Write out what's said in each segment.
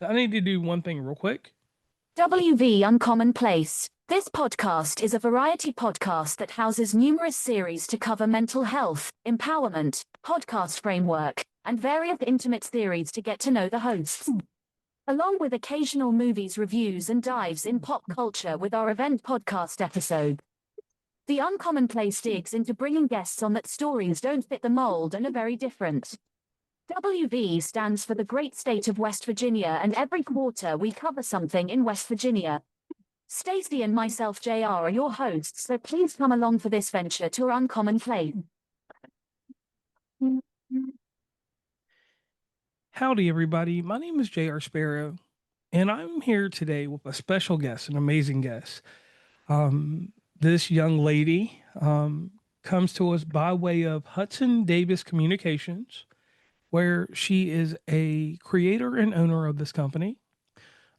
I need to do one thing real quick. WV Uncommon Place. This podcast is a variety podcast that houses numerous series to cover mental health, empowerment, podcast framework, and various intimate theories to get to know the hosts. Along with occasional movies reviews and dives in pop culture with our event podcast episode. The Uncommon Place digs into bringing guests on that stories don't fit the mold and are very different. WV stands for the great state of West Virginia, and every quarter we cover something in West Virginia. Stacey and myself, JR, are your hosts, so please come along for this venture to our Uncommon Place. Howdy, everybody. My name is J.R. Sparrow, and I'm here today with a special guest, an amazing guest. This young lady comes to us by way of Hudson Davis Communications, where she is a creator and owner of this company,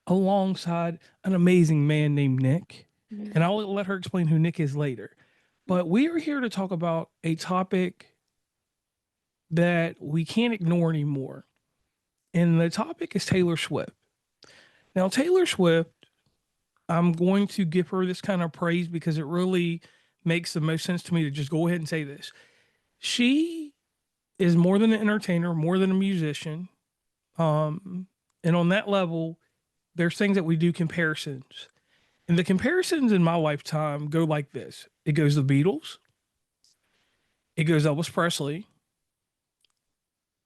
alongside an amazing man named Nick. And I'll let her explain who Nick is later. But we are here to talk about a topic that we can't ignore anymore. And the topic is Taylor Swift. Now, Taylor Swift, I'm going to give her this kind of praise because it really makes the most sense to me to just go ahead and say this. She is more than an entertainer, more than a musician. And on that level, there's things that we do comparisons. And the comparisons in my lifetime go like this. It goes the Beatles. It goes Elvis Presley.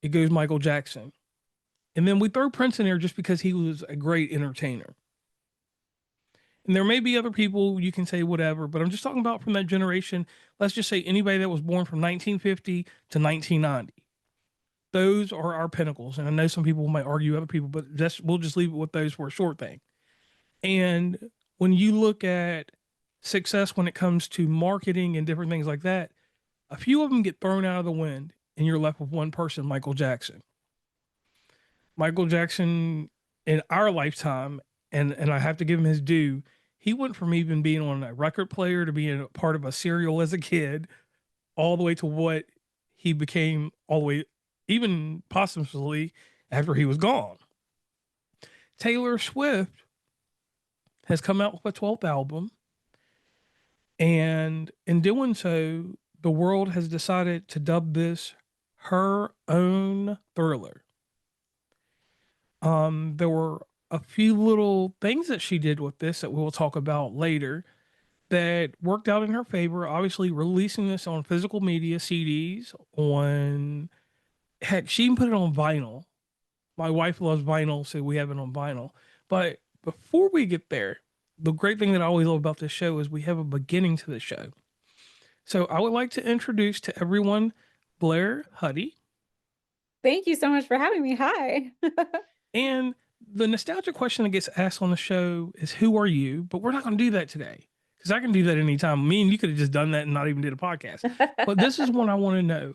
It goes Michael Jackson. And then we throw Prince in there just because he was a great entertainer. And there may be other people you can say whatever, but I'm just talking about from that generation. Let's just say anybody that was born from 1950 to 1990. Those are our pinnacles. And I know some people might argue other people, but we'll just leave it with those for a short thing. And when you look at success when it comes to marketing and different things like that, a few of them get thrown out of the wind and you're left with one person, Michael Jackson. Michael Jackson in our lifetime, and I have to give him his due, he went from even being on a record player to being a part of a serial as a kid, all the way to what he became all the way, even posthumously after he was gone. Taylor Swift has come out with a 12th album, and in doing so, the world has decided to dub this her own Thriller. There were a few little things that she did with this that we'll talk about later that worked out in her favor. Obviously, releasing this on physical media, CDs, on heck, she even put it on vinyl. My wife loves vinyl, so we have it on vinyl. But before we get there, the great thing that I always love about this show is we have a beginning to the show. So I would like to introduce to everyone Blair Huddy. Thank you so much for having me. Hi. And the nostalgia question that gets asked on the show is, who are you? But we're not going to do that today because I can do that anytime. Me and you could have just done that and not even did a podcast. But this is what I want to know.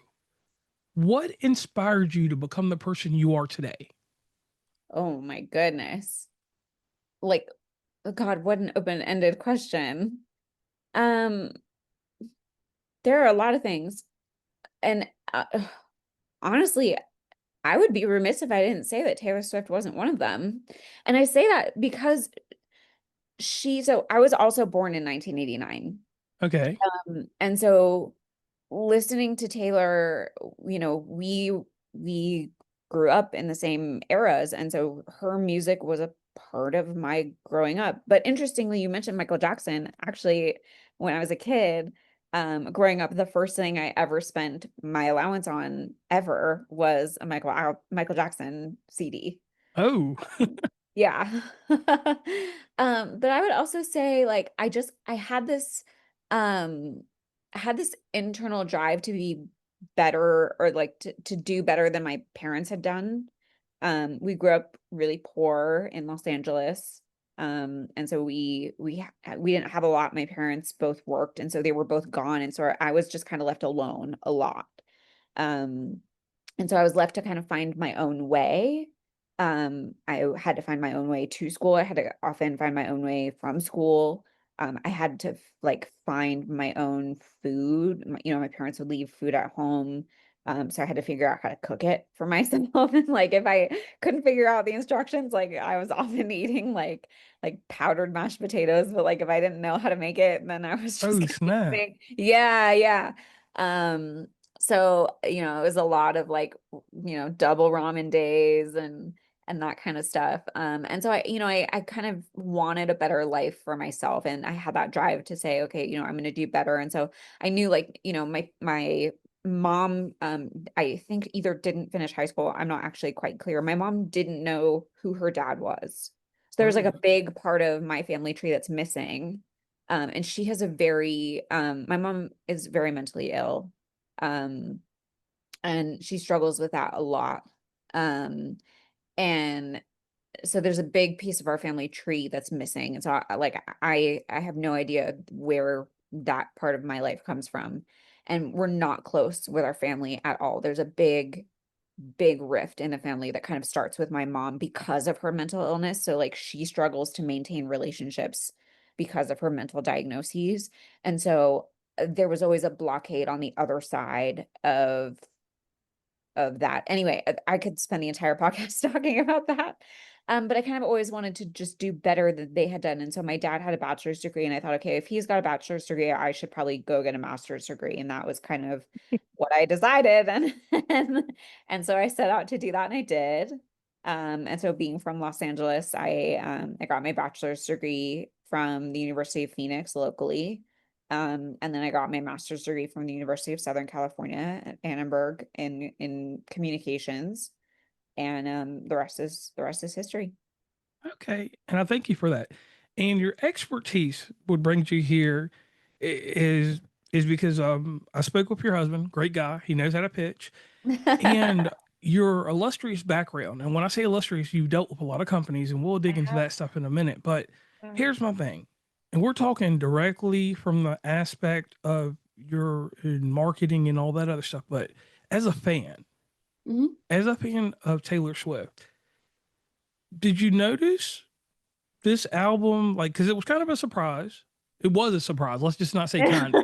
What inspired you to become the person you are today? Oh my goodness. Like, oh God, what an open-ended question. There are a lot of things. And honestly, I would be remiss if I didn't say that Taylor Swift wasn't one of them. And I say that because so I was also born in 1989. Okay. And so listening to Taylor, we grew up in the same eras. And so her music was a part of my growing up. But interestingly, you mentioned Michael Jackson. Actually, when I was a kid, growing up, the first thing I ever spent my allowance on ever was a Michael Jackson CD. Oh, Yeah. But I would also say, like, I had this internal drive to be better, or like to do better than my parents had done. We grew up really poor in Los Angeles. And so we didn't have a lot. My parents both worked, and so they were both gone. And so I was just kind of left alone a lot. And so I was left to kind of find my own way. I had to find my own way to school. I had to often find my own way from school. I had to like find my own food. My parents would leave food at home. So I had to figure out how to cook it for myself. And like if I couldn't figure out the instructions, like I was often eating like powdered mashed potatoes, but like if I didn't know how to make it, then I was just Oh, kind of snap. eating. Yeah, yeah. So it was a lot of like double ramen days and that kind of stuff. And so I kind of wanted a better life for myself, and I had that drive to say, okay, I'm going to do better. And so I knew like, my mom, I think either didn't finish high school. I'm not actually quite clear. My mom didn't know who her dad was. So there's like a Oh, big part of my family tree that's missing. And she has my mom is very mentally ill. Um, and she struggles with that a lot. And so there's a big piece of our family tree that's missing. And so I have no idea where that part of my life comes from. And we're not close with our family at all. There's a big rift in the family that kind of starts with my mom because of her mental illness. So like she struggles to maintain relationships because of her mental diagnoses. And so there was always a blockade on the other side of that. Anyway, I could spend the entire podcast talking about that. But I kind of always wanted to just do better than they had done. And so my dad had a bachelor's degree, and I thought, okay, if he's got a bachelor's degree, I should probably go get a master's degree. And that was kind of what I decided. And so I set out to do that, and I did. And so being from Los Angeles, I got my bachelor's degree from the University of Phoenix locally. And then I got my master's degree from the University of Southern California at Annenberg in communications. And the rest is history. okay. And I thank you for that. And your expertise, what brings you here, is because I spoke with your husband, great guy. He knows how to pitch, and your illustrious background. And when I say illustrious, you've dealt with a lot of companies, and we'll dig into that stuff in a minute. But here's my thing, and we're talking directly from the aspect of your marketing and all that other stuff. But as a fan, Mhm. as a fan of Taylor Swift, did you notice this album? Like, because it was kind of a surprise. It was a surprise. Let's just not say kind of.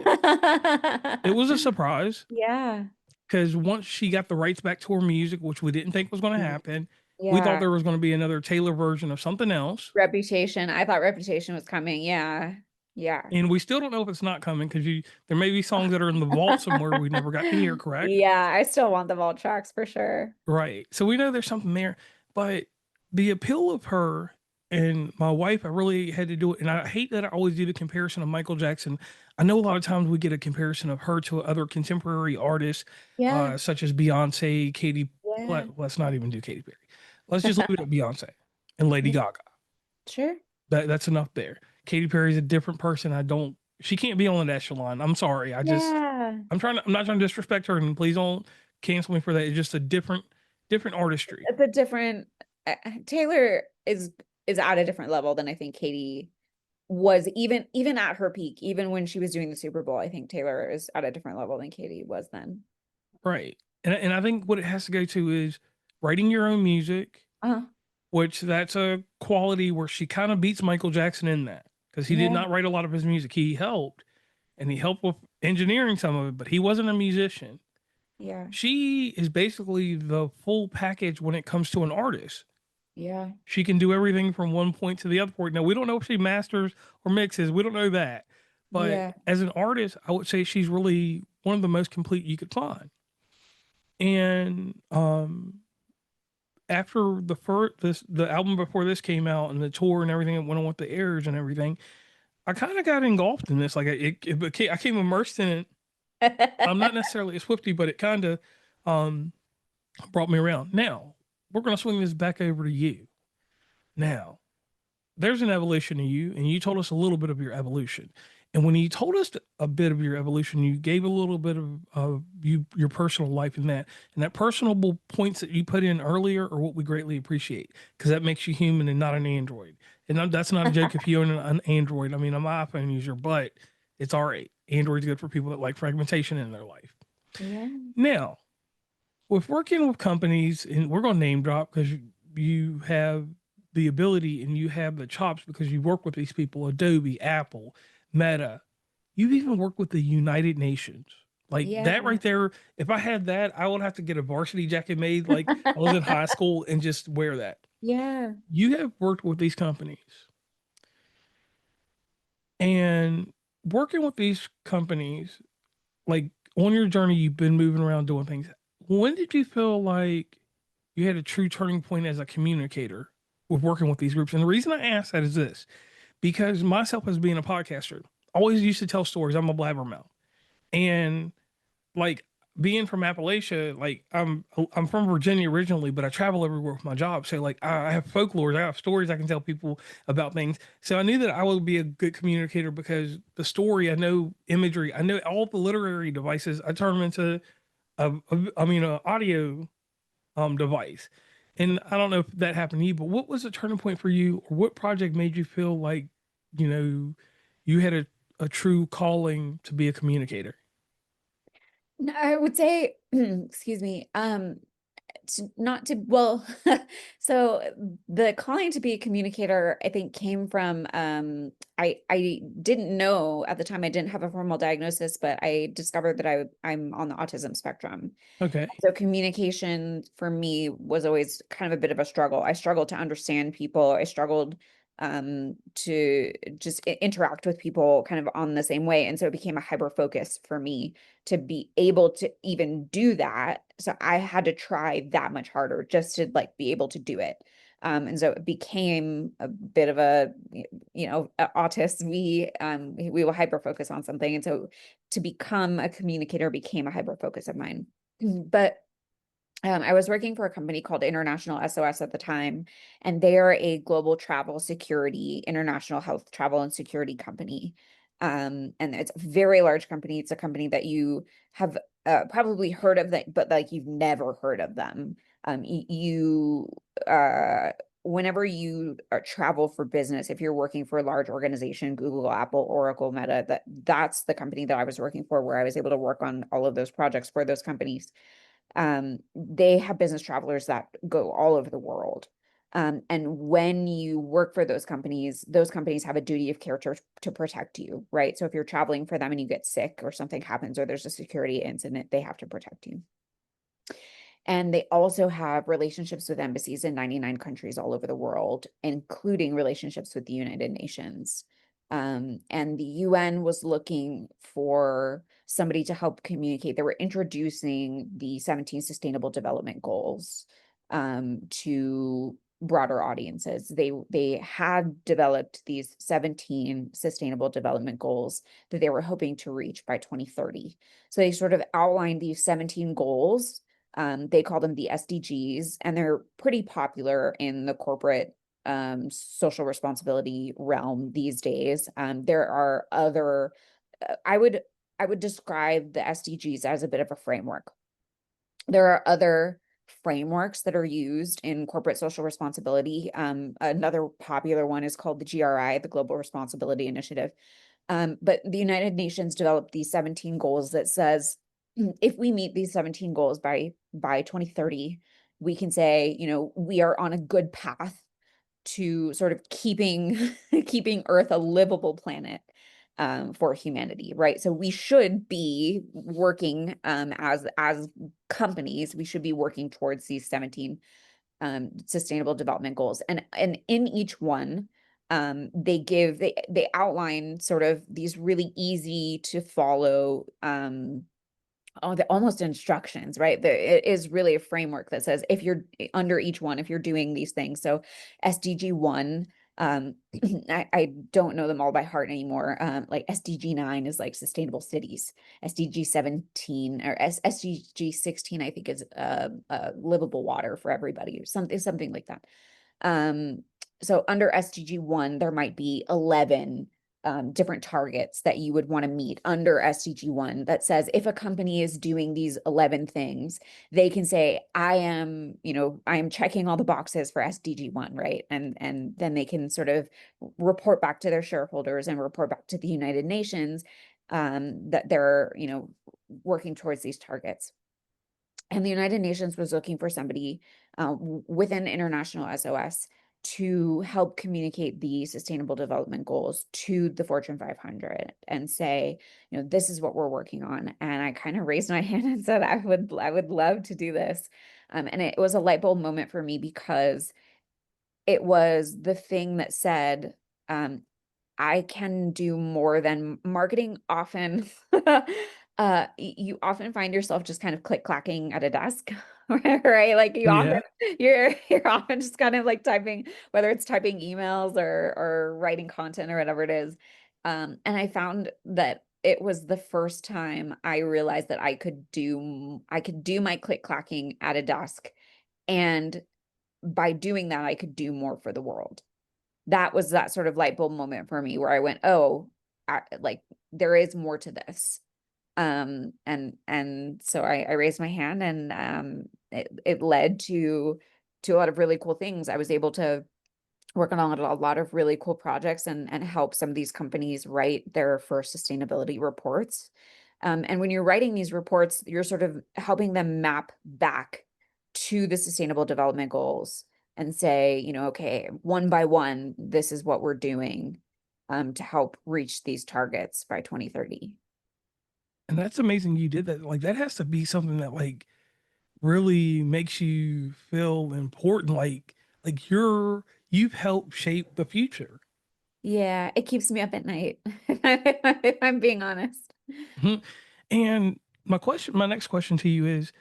It was a surprise Yeah. because once she got the rights back to her music, which we didn't think was going to Mm. happen, we thought Yeah. there was going to be another Taylor version of something else. Reputation. I thought Reputation was coming. Yeah. Yeah. And we still don't know if it's not coming because there may be songs that are in the vault somewhere we never got to hear, correct? Yeah, I still want the vault tracks for sure. Right. So we know there's something there. But the appeal of her and my wife, I really had to do it. And I hate that I always do the comparison of Michael Jackson. I know a lot of times we get a comparison of her to other contemporary artists, Yeah. such as Beyonce, Katy. Yeah. Let's not even do Katy Perry. Let's just leave it at Beyonce and Lady Yeah. Gaga. Sure. That's enough there. Katy Perry's a different person. She can't be on that echelon. I'm sorry. Yeah. I'm not trying to disrespect her, and please don't cancel me for that. It's just a different artistry. It's a different Taylor is at a different level than I think Katie was, even at her peak, even when she was doing the Super Bowl. I think Taylor is at a different level than Katie was then. Right. And I think what it has to go to is writing your own music, Uh-huh. which that's a quality where she kind of beats Michael Jackson in that because he did Yeah. not write a lot of his music. He helped and he helped with engineering some of it, but he wasn't a musician. Yeah. She is basically the full package when it comes to an artist. Yeah. She can do everything from one point to the other point. Now, we don't know if she masters or mixes. We don't know that. But Yeah. as an artist, I would say she's really one of the most complete you could find. And after the album before this came out and the tour and everything that went on with the airs and everything, I kind of got engulfed in this. Like I came immersed in it. I'm not necessarily a Swiftie, but it kind of um, brought me around. Now we're gonna swing this back over to you. Now there's an evolution of you, and you told us a little bit of your evolution. And when you told us a bit of your evolution, you gave a little bit of your personal life in that, and that personable points that you put in earlier are what we greatly appreciate because that makes you human and not an android. And that's not a joke if you own an Android. I mean, I'm an iPhone user, but it's all right. Android's good for people that like fragmentation in their life. Yeah. Now, with working with companies, and we're going to name drop because you have the ability and you have the chops because you work with these people: Adobe, Apple, Meta. You've even worked with the United Nations. Like that Yeah. right there, if I had that, I would have to get a varsity jacket made like I was in high school and just wear that. Yeah. You have worked with these companies, and working with these companies, like on your journey, you've been moving around doing things. When did you feel like you had a true turning point as a communicator with working with these groups? And the reason I ask that is this, because myself as being a podcaster, always used to tell stories. I'm a blabbermouth. And like being from Appalachia, like I'm from Virginia originally, but I travel everywhere with my job. So like I have folklore, I have stories I can tell people about things. So I knew that I would be a good communicator because the story, I know imagery, I know all the literary devices. I turn them into a audio device. And I don't know if that happened to you, but what was the turning point for you, or what project made you feel like, you know, you had a true calling to be a communicator? No, I would say, excuse me, not to, well, so the calling to be a communicator, I think came from, I didn't know at the time, I didn't have a formal diagnosis, but I discovered that I'm on the autism spectrum. Okay. So communication for me was always kind of a bit of a struggle. I struggled to understand people. I struggled to just interact with people kind of on the same way. And so it became a hyper focus for me to be able to even do that. So I had to try that much harder just to like be able to do it. And so it became a bit of a, autists, we will hyper focus on something. And so to become a communicator became a hyper focus of mine. But I was working for a company called International SOS at the time, and they are a global travel security, international health travel and security company. And it's a very large company. It's a company that you have probably heard of that, but like you've never heard of them. You whenever you travel for business, if you're working for a large organization, Google, Apple, Oracle, Meta, that's the company that I was working for, where I was able to work on all of those projects for those companies. They have business travelers that go all over the world. And when you work for those companies have a duty of care to protect you, right? So if you're traveling for them and you get sick or something happens or there's a security incident, they have to protect you. And they also have relationships with embassies in 99 countries all over the world, including relationships with the United Nations. And the UN was looking for somebody to help communicate. They were introducing the 17 Sustainable Development Goals to broader audiences. They had developed these 17 Sustainable Development Goals that they were hoping to reach by 2030. So they sort of outlined these 17 goals. They call them the SDGs, and they're pretty popular in the corporate social responsibility realm these days. There are other, I would describe the SDGs as a bit of a framework. There are other frameworks that are used in corporate social responsibility. Another popular one is called the GRI, the Global Responsibility Initiative. But the United Nations developed these 17 goals that says, if we meet these 17 goals by 2030, we can say, we are on a good path to sort of keeping keeping Earth a livable planet for humanity, right? So we should be working as companies, we should be working towards these 17 sustainable development goals. And in each one, they outline sort of these really easy to follow almost instructions, right? It is really a framework that says if you're under each one, if you're doing these things. So SDG 1, I don't know them all by heart anymore. Like SDG 9 is like sustainable cities. SDG 17 or SDG 16, I think, is livable water for everybody, or something like that. So under SDG 1, there might be 11 different targets that you would want to meet under SDG 1 that says if a company is doing these 11 things, they can say, I am checking all the boxes for SDG 1, right? And then they can sort of report back to their shareholders and report back to the United Nations that they're, working towards these targets. And the United Nations was looking for somebody within International SOS to help communicate the sustainable development goals to the Fortune 500 and say, this is what we're working on. And I kind of raised my hand and said, I would love to do this. And it was a light bulb moment for me because it was the thing that said, I can do more than marketing. Often, you often find yourself just kind of click clacking at a desk, right? Like Yeah. you're often just kind of like typing, whether it's typing emails or writing content or whatever it is. And I found that it was the first time I realized that I could do my click clacking at a desk, and by doing that, I could do more for the world. That was that sort of light bulb moment for me where I went, oh, like there is more to this. And so I raised my hand, and it led to a lot of really cool things. I was able to work on a lot of really cool projects and help some of these companies write their first sustainability reports. And when you're writing these reports, you're sort of helping them map back to the sustainable development goals and say, okay, one by one, this is what we're doing to help reach these targets by 2030. And that's amazing you did that. Like that has to be something that like really makes you feel important. Like you've helped shape the future. Yeah, it keeps me up at night, if I'm being honest. Mhm. And my next question to you is,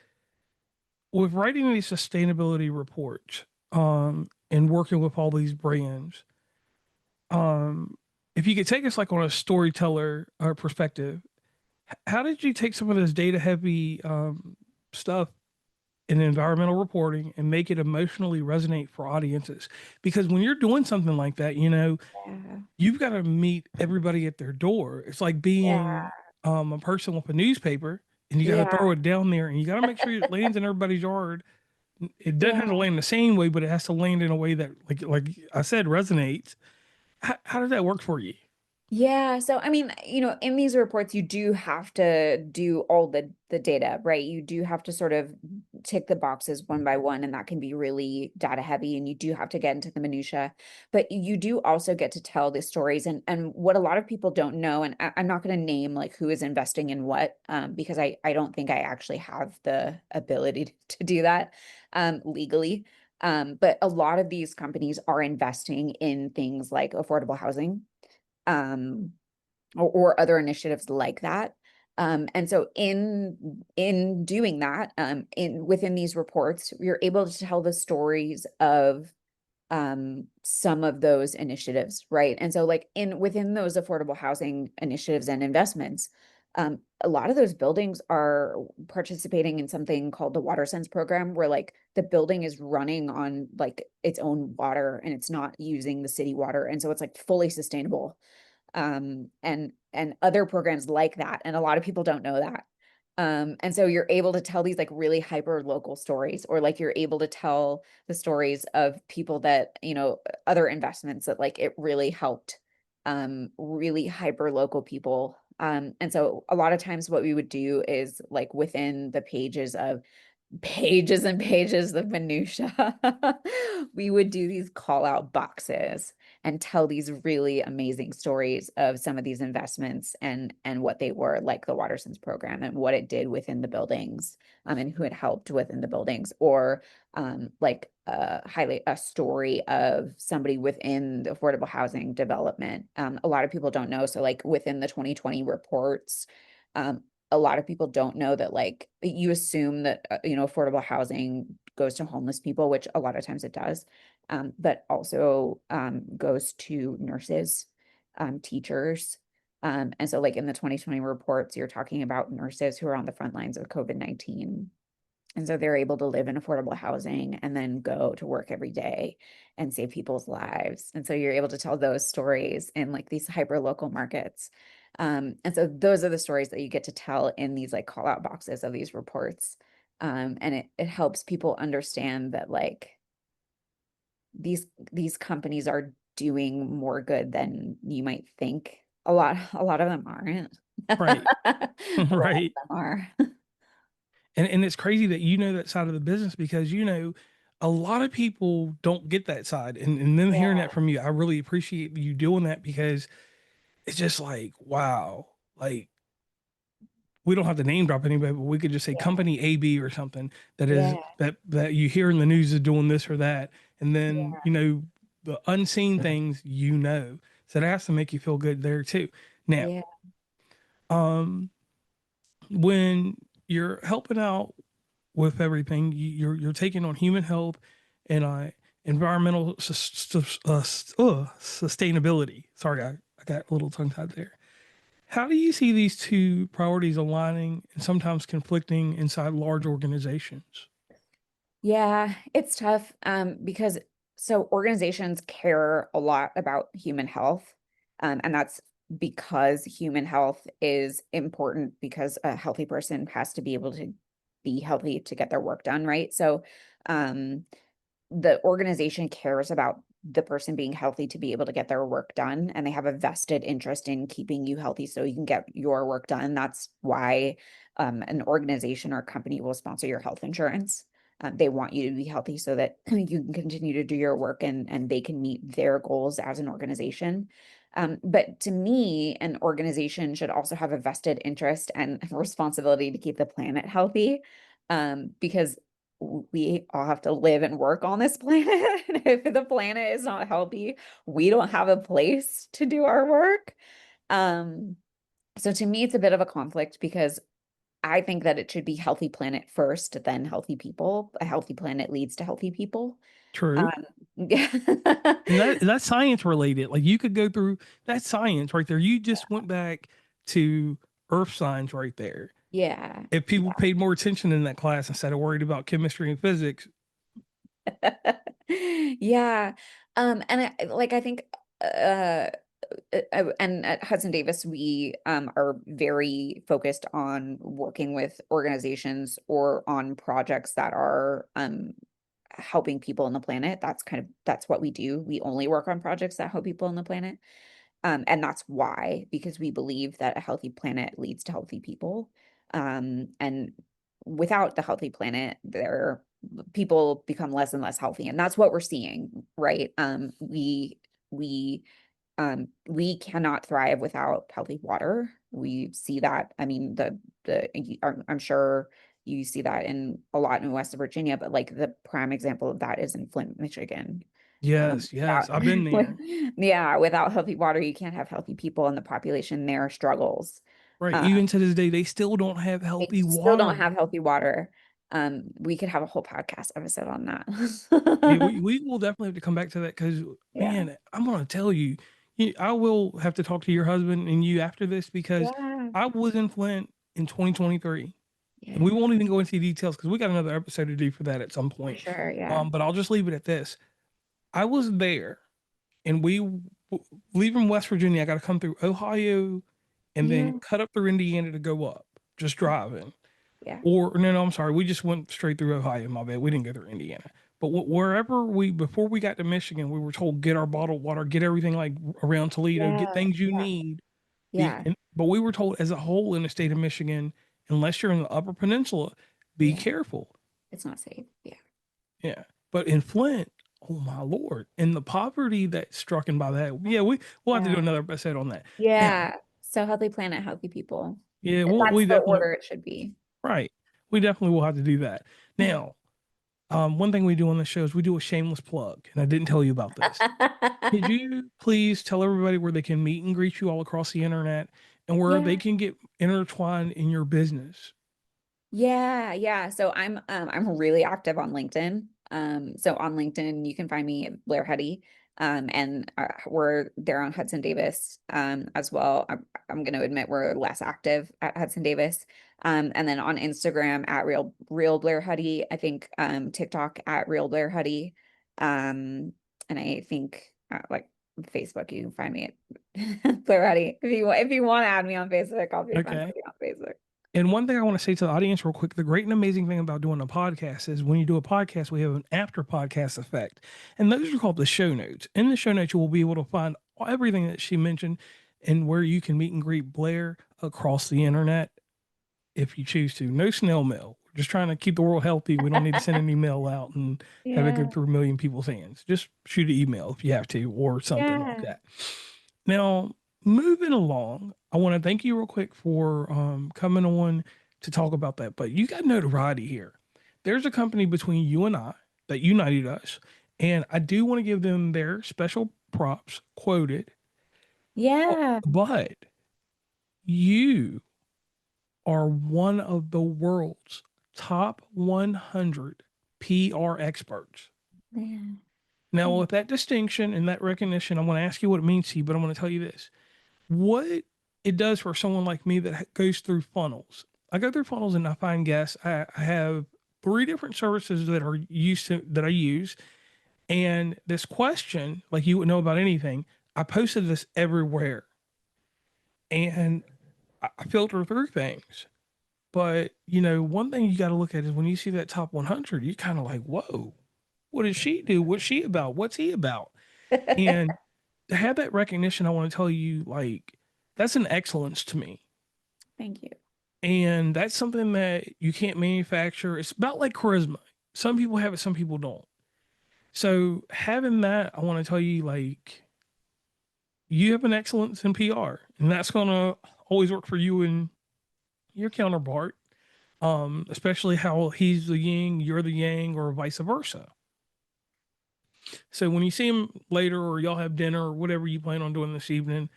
with writing these sustainability reports, and working with all these brands, um, if you could take us like on a storyteller perspective, how did you take some of this data heavy stuff in environmental reporting and make it emotionally resonate for audiences? Because when you're doing something like that, Yeah. you've got to meet everybody at their door. It's like Yeah. being a person with a newspaper, and you got to Yeah. throw it down there, and you got to make sure it lands in everybody's yard. It doesn't have to Yeah. land the same way, but it has to land in a way that, like I said, resonates. How did that work for you? Yeah, so I mean, in these reports, you do have to do all the data, right? You do have to sort of tick the boxes one by one, and that can be really data heavy, and you do have to get into the minutia. But you do also get to tell the stories, and what a lot of people don't know, and I'm not going to name like who is investing in what, because I don't think I actually have the ability to do that legally. But a lot of these companies are investing in things like affordable housing, um, or other initiatives like that. And so in doing that, in within these reports, you're able to tell the stories of some of those initiatives, right? And so like in within those affordable housing initiatives and investments, a lot of those buildings are participating in something called the Water Sense program, where like the building is running on like its own water and it's not using the city water. And so it's like fully sustainable, and other programs like that. And a lot of people don't know that. And so you're able to tell these like really hyper local stories, or like you're able to tell the stories of people that, other investments that like it really helped, really hyper local people. And so a lot of times what we would do is like within the pages and pages of minutia, we would do these call out boxes and tell these really amazing stories of some of these investments and what they were, like the Waterson's program and what it did within the buildings, and who it helped within the buildings, or like highlight a story of somebody within the affordable housing development. A lot of people don't know. So like within the 2020 reports, um, a lot of people don't know that like you assume that affordable housing goes to homeless people, which a lot of times it does, but also goes to nurses, teachers. And so like in the 2020 reports, you're talking about nurses who are on the front lines of COVID-19. And so they're able to live in affordable housing and then go to work every day and save people's lives. And so you're able to tell those stories in like these hyper local markets. And so those are the stories that you get to tell in these like call out boxes of these reports. And it helps people understand that like these companies are doing more good than you might think. A lot of them aren't. Right. A lot of Right. them are. And it's crazy that you know that side of the business, because a lot of people don't get that side. And then hearing Yeah. that from you, I really appreciate you doing that, because it's just like, wow, like we don't have to name drop anybody, but we could just say Yeah. company AB or something that is Yeah. that you hear in the news is doing this or that. And then, Yeah. the unseen things, so that has to make you feel good there too. Now, Yeah. um, when you're helping out with everything, you're taking on human health and environmental sustainability. Sorry, I got a little tongue tied there. How do you see these two priorities aligning and sometimes conflicting inside large organizations? Yeah, it's tough because so organizations care a lot about human health. And that's because human health is important because a healthy person has to be able to be healthy to get their work done, right? So um the organization cares about the person being healthy to be able to get their work done, and they have a vested interest in keeping you healthy so you can get your work done. That's why an organization or company will sponsor your health insurance. They want you to be healthy so that you can continue to do your work, and they can meet their goals as an organization. But to me, an organization should also have a vested interest and responsibility to keep the planet healthy, because we all have to live and work on this planet. And if the planet is not healthy, we don't have a place to do our work. Um, so to me, it's a bit of a conflict because I think that it should be healthy planet first, then healthy people. A healthy planet leads to healthy people. True. Um, yeah. And that's science related. Like you could go through that science right there. You just went back to earth science right there. Yeah. If people paid more attention in that class instead of worried about chemistry and physics. Yeah. And I think and at Hudson Davis, we are very focused on working with organizations or on projects that are helping people on the planet. That's what we do. We only work on projects that help people on the planet. And that's why, because we believe that a healthy planet leads to healthy people. And without the healthy planet, there people become less and less healthy. And that's what we're seeing, right? We we cannot thrive without healthy water. We see that. I mean, I'm sure you see that in a lot in West Virginia, but like the prime example of that is in Flint, Michigan. Yes, yes. Without, I've been there. yeah, without healthy water, you can't have healthy people, and the population there struggles. Right. Uh, Even to this day, they still don't have they healthy still don't water. have healthy water. We could have a whole podcast episode on Yeah, that. we will definitely have to come back to that, because, Yeah. man, I'm gonna tell you, I will have to talk to your husband and you after this, because Yeah. I was in Flint in 2023, and we Yeah. won't even go into details because we got another episode to do for that at some For point. sure. Yeah. But I'll just leave it at this. I was there, and leaving West Virginia, I got to come through Ohio and then Yeah. cut up through Indiana to go up, just driving. Yeah. Or no, I'm sorry, we just went straight through Ohio. My bad, we didn't go through Indiana. But wherever before we got to Michigan, we were told get our bottled water, get everything like around Toledo, get Yeah. things you Yeah. need. Yeah. But we were told as a whole in the state of Michigan, unless you're in the Upper Peninsula, be Yeah. careful. It's not safe. Yeah. Yeah. But in Flint, oh my Lord, and the poverty that's struck by that, yeah, we'll have to do Yeah. another episode on that. Now, Yeah. So healthy planet, healthy people. yeah, That's we the definitely order it should be. right. We definitely will have to do that. Now, one thing we do on the show is we do a shameless plug, and I didn't tell you about this. Could you please tell everybody where they can meet and greet you all across the internet, and where they Yeah. can get intertwined in your business? Yeah, yeah. So I'm really active on LinkedIn. So on LinkedIn you can find me at Blair Huddy. And we're there on Hudson Davis as well. I'm going to admit we're less active at Hudson Davis. And then on Instagram at real Blair Huddy. I think TikTok at real Blair Huddy. And I think like Facebook you can find me at Blair Huddy. If you want to add me on Facebook, I'll be friends Okay. with you on Facebook. And one thing I want to say to the audience real quick, the great and amazing thing about doing a podcast is when you do a podcast, we have an after podcast effect. And those are called the show notes. In the show notes, you will be able to find everything that she mentioned and where you can meet and greet Blair across the internet if you choose to. No snail mail. We're just trying to keep the world healthy. We don't need to send an email out and have it go Yeah. through a million people's hands. Just shoot an email if you have to, or something like Yeah. that. Now, moving along, I want to thank you real quick for coming on to talk about that. But you got notoriety here. There's a company between you and I that united us, and I do want to give them their special props, quoted. Yeah. But you are one of the world's top 100 PR experts. Yeah. Now, Thank with that distinction and that recognition, I want to ask you what it means to you, but I want to tell you this. What it does for someone like me that goes through funnels. I go through funnels and I find guests. I have three different services that are used to that I use. And this question, like you would know about anything, I posted this everywhere. And I filter through things. But one thing you got to look at is when you see that top 100, you're kind of like, whoa, what does she do? What's she about? What's he about? you. And to have that recognition, I want to tell you, like, that's an excellence to me. Thank you. And that's something that you can't manufacture. It's about like charisma. Some people have it, some people don't. So having that, I want to tell you, like, you have an excellence in PR, and that's going to always work for you and your counterpart. Especially how he's the yin, you're the yang, or vice versa. So when you see him later, or y'all have dinner, or whatever you plan on doing this evening,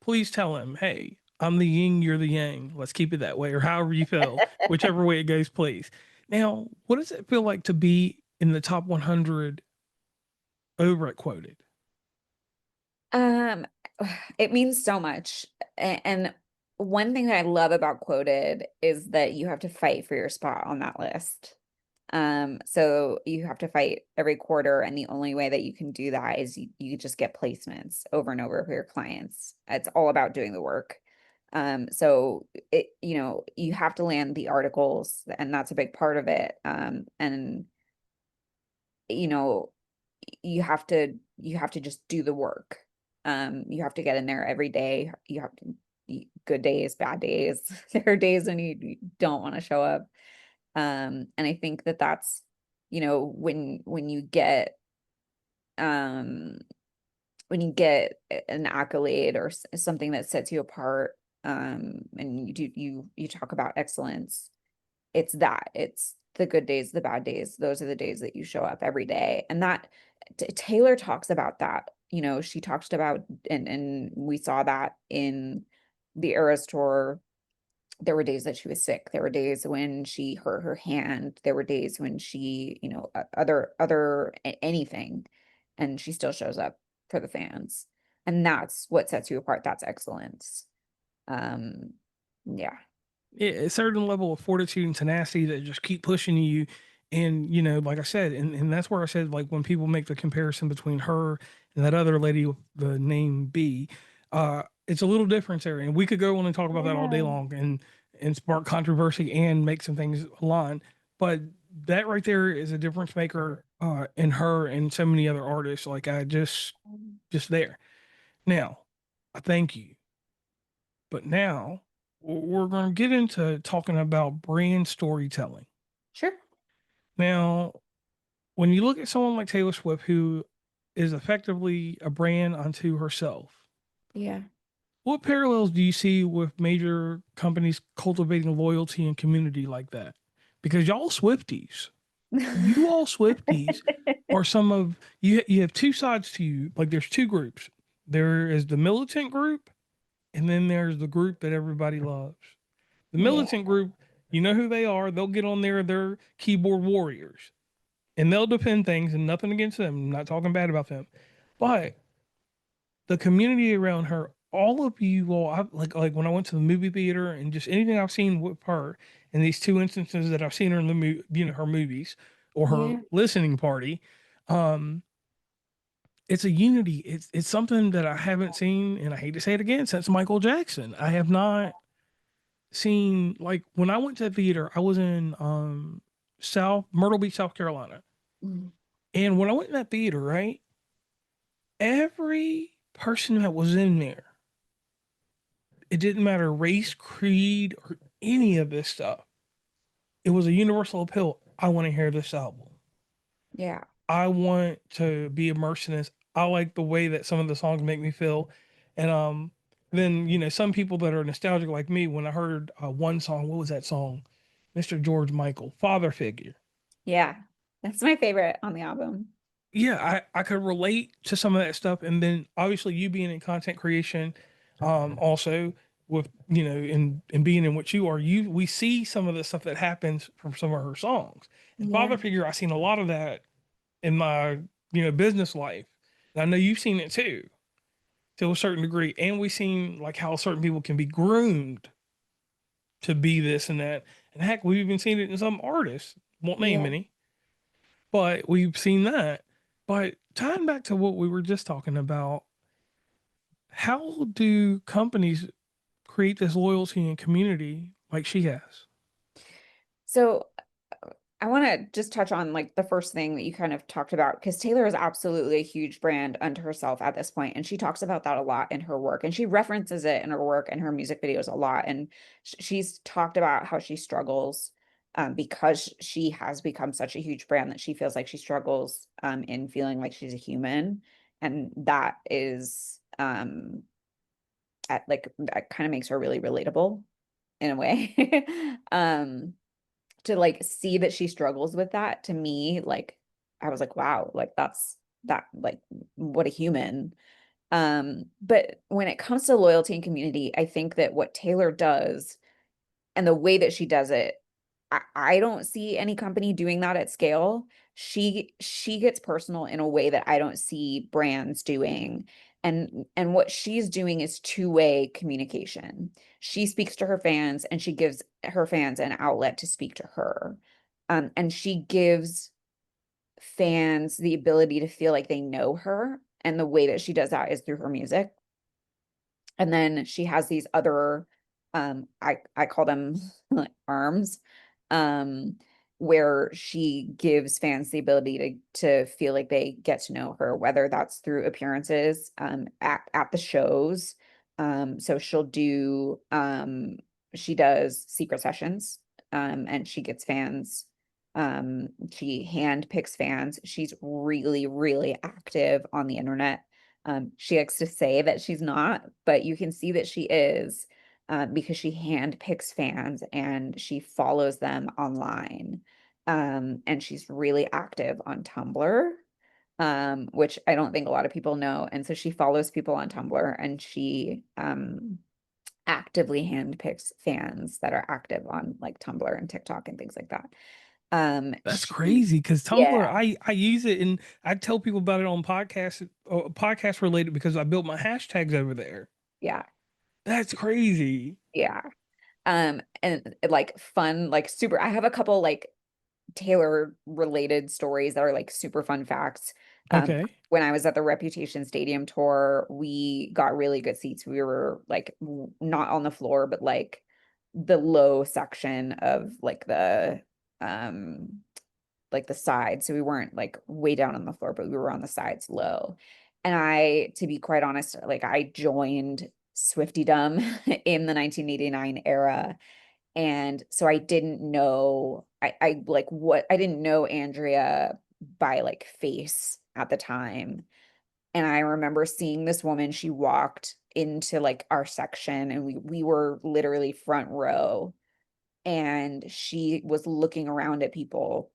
please tell him, hey, I'm the yin, you're the yang. Let's keep it that way, or however you feel, whichever way it goes, please. Now, what does it feel like to be in the top 100 over at Quoted? Um, it means so much. And one thing that I love about Quoted is that you have to fight for your spot on that list. So you have to fight every quarter, and the only way that you can do that is you just get placements over and over for your clients. It's all about doing the work. So you have to land the articles, and that's a big part of it. And you know, you have to just do the work. You have to get in there every day. You have to good days, bad days. There are days when you don't want to show up. And I think that that's, when you get um an accolade or something that sets you apart, and you talk about excellence, it's the good days, the bad days. Those are the days that you show up every day. And that Taylor talks about that. She talks about, and we saw that in the Eras tour. There were days that she was sick. There were days when she hurt her hand. There were days when she, anything, and she still shows up for the fans. And that's what sets you apart. That's excellence. Um, yeah. A certain level of fortitude and tenacity that just keep pushing you. And, like I said, and that's where I said, like, when people make the comparison between her and that other lady with the name B, it's a little difference there. And we could go on and talk about that all day Yeah. long and spark controversy and make some things align. But that right there is a difference maker in her and so many other artists. Like, I just there. Now, I thank you. But now we're going to get into talking about brand storytelling. Sure. Now, when you look at someone like Taylor Swift, who is effectively a brand unto herself, Yeah. what parallels do you see with major companies cultivating loyalty and community like that? Because y'all Swifties, you all Swifties are some of you have two sides to you. Like, there's two groups. There is the militant group, and then there's the group that everybody loves. The Yeah. militant group, you know who they are. They'll get on there, they're keyboard warriors, and they'll defend things, and nothing against them. I'm not talking bad about them. But the community around her, all of you all, like when I went to the movie theater and just anything I've seen with her in these two instances that I've seen her in her movies or her Yeah. listening party, um, it's a unity. It's something that I haven't seen, and I hate to say it again, since Michael Jackson. I have not seen, like, when I went to the theater, I was in South Myrtle Beach, South Carolina. Mm. And when I went in that theater, right, every person that was in there, it didn't matter race, creed, or any of this stuff. it was a universal appeal. I want to hear this album. Yeah. I want to be immersed in this. I like the way that some of the songs make me feel. And then, some people that are nostalgic like me, when I heard one song, what was that song? Mr. George Michael, Father Figure. Yeah. That's my favorite on the album. Yeah, I could relate to some of that stuff. And then obviously you being in content creation, also with, and being in what you are, we see some of the stuff that happens from some of her songs. And Yeah. Father Figure, I've seen a lot of that in my business life, and I know you've seen it too to a certain degree. And we've seen like how certain people can be groomed to be this and that, and heck, we've even seen it in some artists. Won't name Yeah. any, but we've seen that. But tying back to what we were just talking about, how do companies create this loyalty and community like she has? So I want to just touch on like the first thing that you kind of talked about, because Taylor is absolutely a huge brand unto herself at this point, and she talks about that a lot in her work, and she references it in her work and her music videos a lot. And she's talked about how she struggles because she has become such a huge brand that she feels like she struggles in feeling like she's a human, and that is like that kind of makes her really relatable in a way. To like see that she struggles with that, to me, like I was like, wow, like that like what a human. But when it comes to loyalty and community, I think that what Taylor does and the way that she does it, I don't see any company doing that at scale. She gets personal in a way that I don't see brands doing. And what she's doing is two-way communication. She speaks to her fans and she gives her fans an outlet to speak to her. And she gives fans the ability to feel like they know her. And the way that she does that is through her music. And then she has these other I call them like arms, um where she gives fans the ability to feel like they get to know her, whether that's through appearances at the shows. So she does secret sessions, and she gets fans, she hand picks fans. She's really, really active on the internet. She likes to say that she's not, but you can see that she is, because she handpicks fans and she follows them online. And she's really active on Tumblr, which I don't think a lot of people know. And so she follows people on Tumblr, and she actively handpicks fans that are active on like Tumblr and TikTok and things like that. That's She, crazy because Tumblr, yeah, I use it and I tell people about it on podcasts, podcast related, because I built my hashtags over there. yeah, That's crazy. yeah. And like fun, like super, I have a couple like Taylor related stories that are like super fun facts. Okay. When I was at the Reputation Stadium tour, we got really good seats. We were like not on the floor, but like the low section of um like the sides. So we weren't like way down on the floor, but we were on the sides low. And to be quite honest, like I joined Swiftydom in the 1989 era, and so I didn't know, I like what I didn't know Andrea by like face at the time. And I remember seeing this woman, she walked into like our section, and we were literally front row, and she was looking around at people.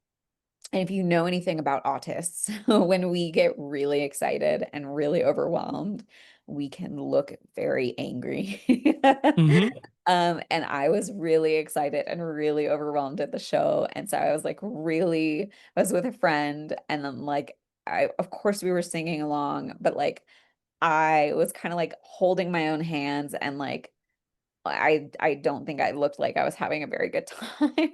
And if you know anything about autists, when we get really excited and really overwhelmed, we can look very angry. Mm-hmm. And I was really excited and really overwhelmed at the show. And so I was like, really, I was with a friend, and then like, of course, we were singing along, but like, I was kind of like holding my own hands, and like, I don't think I looked like I was having a very good time.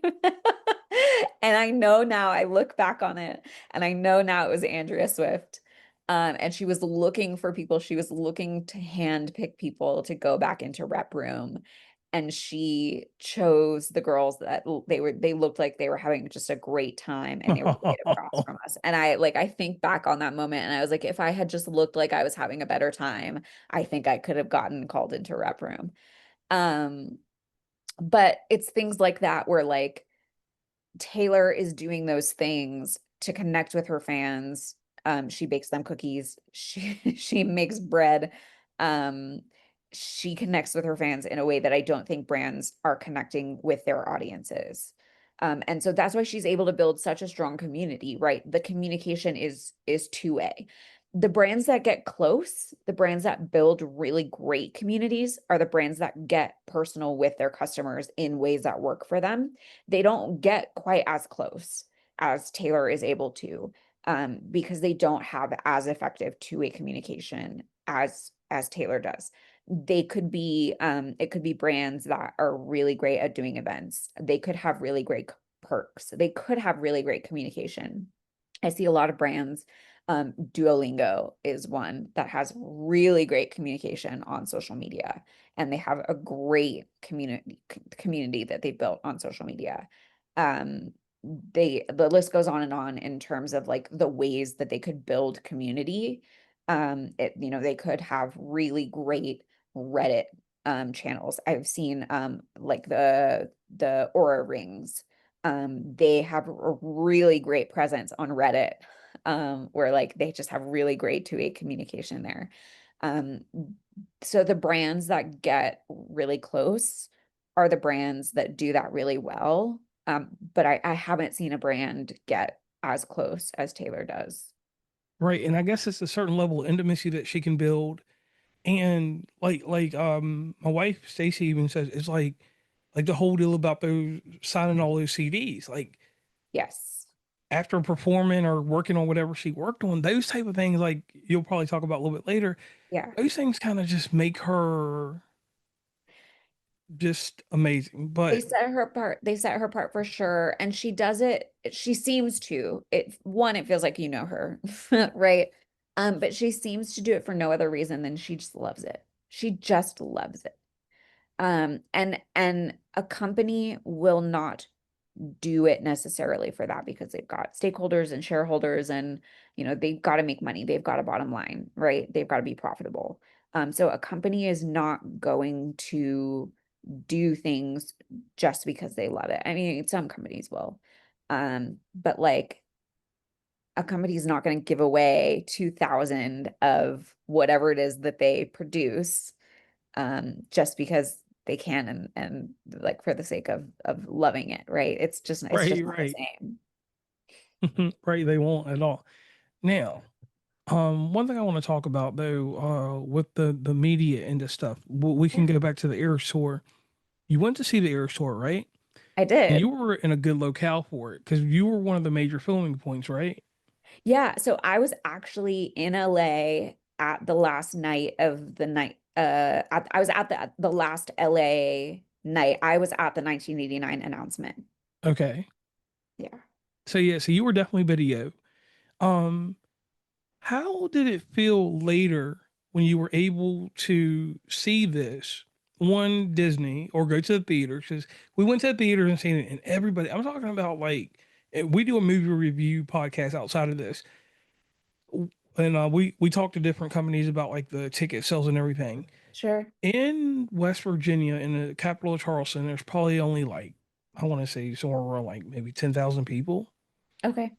And I know now, I look back on it and I know now it was Andrea Swift. And she was looking for people. She was looking to hand pick people to go back into rep room. And she chose the girls that they looked like they were having just a great time, and they were right across from us. And I think back on that moment, and I was like, if I had just looked like I was having a better time, I think I could have gotten called into rep room. Um, but it's things like that where like Taylor is doing those things to connect with her fans. She bakes them cookies. She makes bread. Um, she connects with her fans in a way that I don't think brands are connecting with their audiences. And so that's why she's able to build such a strong community, right? The communication is two-way. The brands that get close, the brands that build really great communities are the brands that get personal with their customers in ways that work for them. They don't get quite as close as Taylor is able to, because they don't have as effective two-way communication as Taylor does. They could be it could be brands that are really great at doing events. They could have really great perks. They could have really great communication. I see a lot of brands. Duolingo is one that has really great communication on social media, and they have a great community that they built on social media. Um, the list goes on and on in terms of like the ways that they could build community. They could have really great Reddit channels. I've seen like the Aura rings. They have a really great presence on Reddit, where like they just have really great two-way communication there. Um, so the brands that get really close are the brands that do that really well. But I haven't seen a brand get as close as Taylor does. Right. And I guess it's a certain level of intimacy that she can build. And my wife Stacy even says it's like the whole deal about those signing all those CDs. Like Yes. after performing or working on whatever she worked on, those type of things, like you'll probably talk about a little bit later, Yeah. those things kind of just make her just amazing. They But set her apart. They set her apart for sure. And she does it. She seems to. It feels like you know her, right? But she seems to do it for no other reason than she just loves it. She just loves it. And a company will not do it necessarily for that because they've got stakeholders and shareholders, and they've got to make money. They've got a bottom line, right? They've got to be profitable. So a company is not going to do things just because they love it. I mean, some companies will. But like a company is not going to give away 2,000 of whatever it is that they produce, just because they can, and like for the sake of loving it, right? It's just right, not the right. same. Right, they won't at all. Now, one thing I want to talk about though, with the media and the stuff, we Yeah, can go back to the Eras tour. You went to see the Eras tour, right? I And you did. were in a good locale for it because you were one of the major filming points, right? Yeah, so I was actually in LA at the last night of the night. I was at the last LA night. I was at the 1989 announcement. Okay. Yeah. So yeah, so you were definitely video. Um, how did it feel later when you were able to see this one Disney or go to the theater? Because we went to the theater and seen it, and everybody, I'm talking about like, we do a movie review podcast outside of this, and we talk to different companies about like the ticket sales and everything. Sure. In West Virginia, in the capital of Charleston, there's probably only like, I want to say somewhere around like maybe 10,000 people, Okay.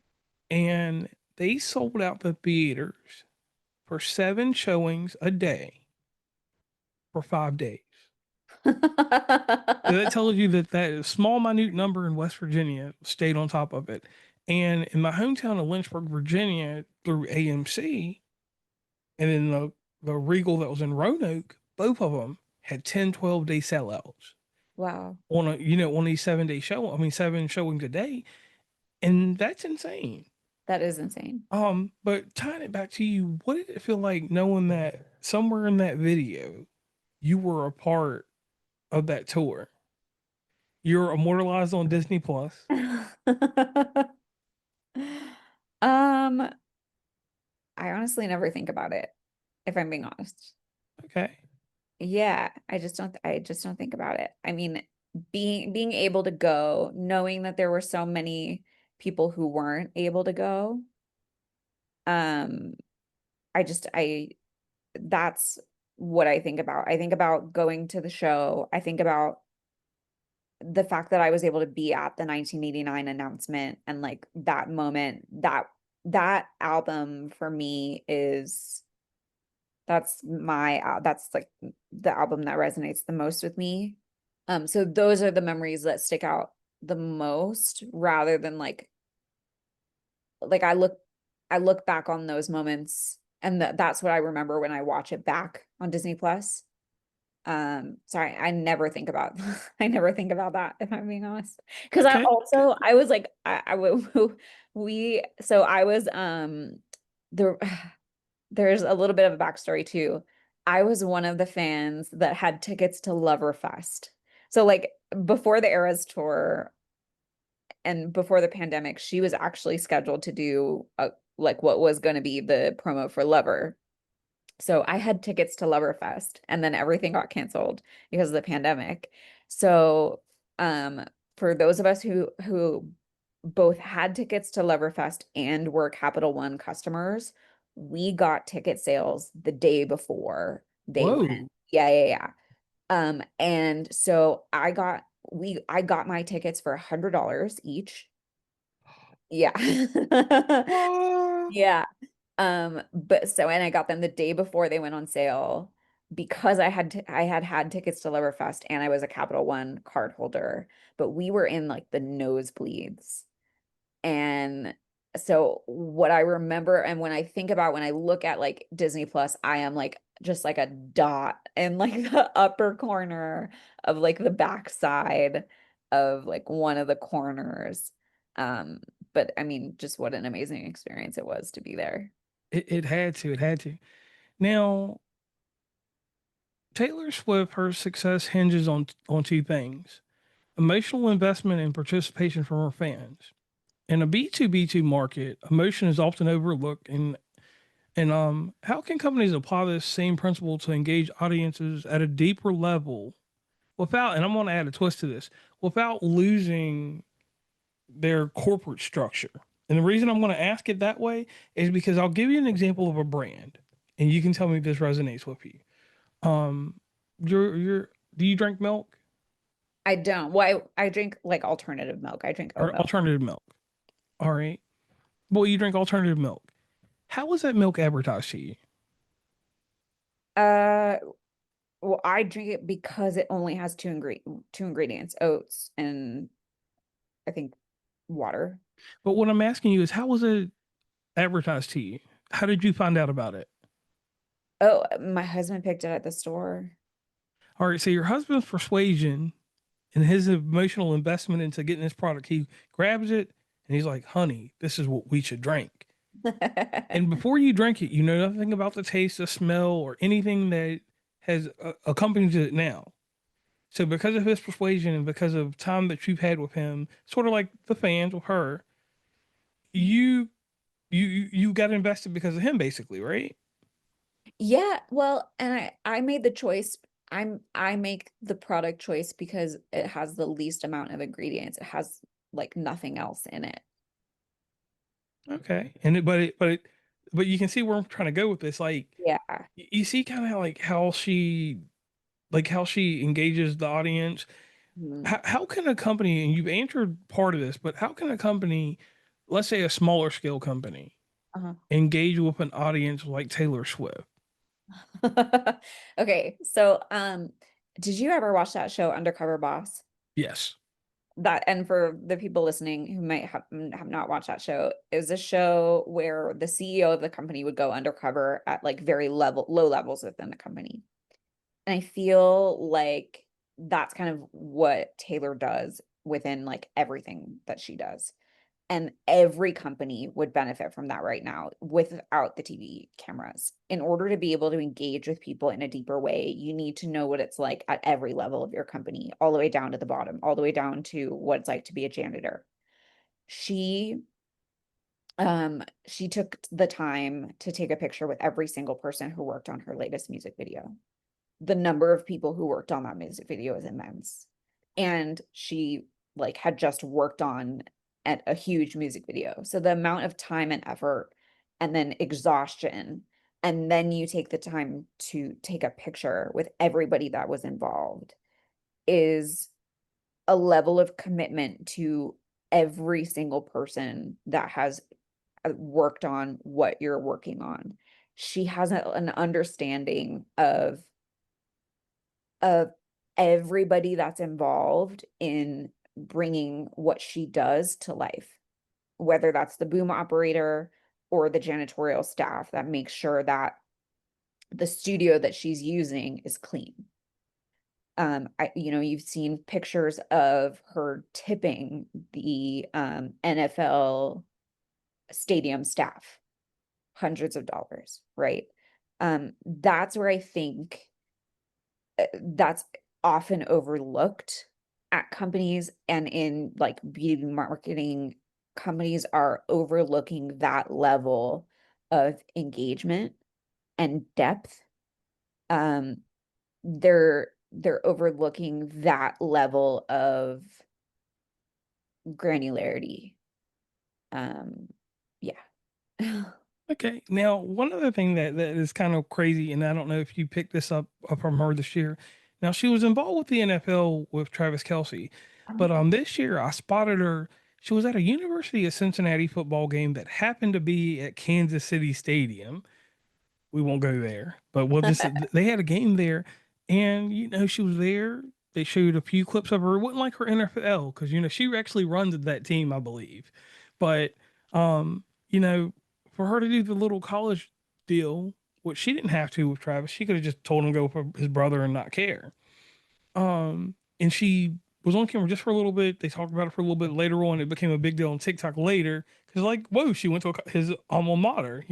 and they sold out the theaters for 7 showings a day for 5 days. So that tells you that that small, minute number in West Virginia stayed on top of it. And in my hometown of Lynchburg, Virginia, through AMC, and then the Regal that was in Roanoke, both of them had 10, 12-day sellouts Wow. on on these 7-day show. I mean, 7 showings a day, and that's insane. That is insane. But tying it back to you, what did it feel like knowing that somewhere in that video you were a part of that tour? You're immortalized on Disney Plus. Um, I honestly never think about it, if I'm being honest. Okay. Yeah, I just don't think about it. I mean, being able to go, knowing that there were so many people who weren't able to go, um, I that's what I think about. I think about going to the show. I think about the fact that I was able to be at the 1989 announcement and like that moment, that album for me is that's like the album that resonates the most with me. So those are the memories that stick out the most rather than like I look back on those moments and that's what I remember when I watch it back on Disney Plus. Sorry, I never think about I never think about that if I'm being honest. Because Okay. I was like we so I was the there's a little bit of a backstory too. I was one of the fans that had tickets to Loverfest. So like before the Eras tour and before the pandemic, she was actually scheduled to do like what was going to be the promo for Lover. So I had tickets to Loverfest and then everything got canceled because of the pandemic. So um for those of us who both had tickets to Loverfest and were Capital One customers, we got ticket sales the day before they went. Whoa. Yeah, yeah, yeah. And so I got my tickets for $100 each. Yeah. What? Yeah. But so and I got them the day before they went on sale because I had tickets to Loverfest and I was a Capital One card holder, but we were in like the nosebleeds. And so what I remember and when I think about when I look at like Disney Plus, I am like just like a dot in like the upper corner of like the backside of like one of the corners. Um, but I mean, just what an amazing experience it was to be there. It had to. It had to. Now, Taylor Swift, her success hinges on two things: emotional investment and participation from her fans. In a B2B2 market, emotion is often overlooked, and how can companies apply this same principle to engage audiences at a deeper level without, and I'm going to add a twist to this, without losing their corporate structure? And the reason I'm going to ask it that way is because I'll give you an example of a brand, and you can tell me if this resonates with you. Um, you're do you drink milk I don't. Well, I drink like alternative milk. I drink oat or milk. alternative milk? All right. Well, you drink alternative milk. How is that milk advertised to you? Uh, well, I drink it because it only has two ingredients, oats and I think water. But what I'm asking you is, how was it advertised to you? How did you find out about it? Oh, my husband picked it at the store. All right. So your husband's persuasion and his emotional investment into getting this product, he grabs it and he's like, honey, this is what we should drink. And before you drink it, you know nothing about the taste, the smell, or anything that has accompanied it now. So because of his persuasion and because of time that you've had with him, sort of like the fans with her, you you got invested because of him, basically, right? Yeah, well, and I made the choice. I make the product choice because it has the least amount of ingredients. It has like nothing else in it. Okay, and but you can see where I'm trying to go with this. Like Yeah. you see kind of like how she engages the audience. Mhm. How can a company, and you've answered part of this, but how can a company, let's say a smaller scale company, Uh-huh. engage with an audience like Taylor Swift? Okay, so did you ever watch that show Undercover Boss? Yes. That and for the people listening who might have not watched that show, it was a show where the CEO of the company would go undercover at like very low levels within the company. And I feel like that's kind of what Taylor does within like everything that she does. And every company would benefit from that right now without the TV cameras. In order to be able to engage with people in a deeper way, you need to know what it's like at every level of your company, all the way down to the bottom, all the way down to what it's like to be a janitor. She she took the time to take a picture with every single person who worked on her latest music video. The number of people who worked on that music video is immense. And she like had just worked on at a huge music video. So the amount of time and effort and then exhaustion, and then you take the time to take a picture with everybody that was involved is a level of commitment to every single person that has worked on what you're working on. She has an understanding of everybody that's involved in bringing what she does to life, whether that's the boom operator or the janitorial staff that makes sure that the studio that she's using is clean. You've seen pictures of her tipping the NFL stadium staff hundreds of dollars, right? That's where I think that's often overlooked at companies, and in like beauty marketing, companies are overlooking that level of engagement and depth. Um, they're overlooking that level of granularity. Yeah. Okay. Now, one other thing that is kind of crazy, and I don't know if you picked this up from her this year. Now, she was involved with the NFL with Travis Kelsey, but this year I spotted her. She was at a University of Cincinnati football game that happened to be at Kansas City Stadium. We won't go there, but we'll just they had a game there, and she was there. They showed a few clips of her. It wasn't like her NFL because she actually runs that team, I believe. But you know, for her to do the little college deal, which she didn't have to with Travis, she could have just told him to go for his brother and not care. And she was on camera just for a little bit. They talked about it for a little bit later on. It became a big deal on TikTok later because, like, whoa, she went to his alma mater.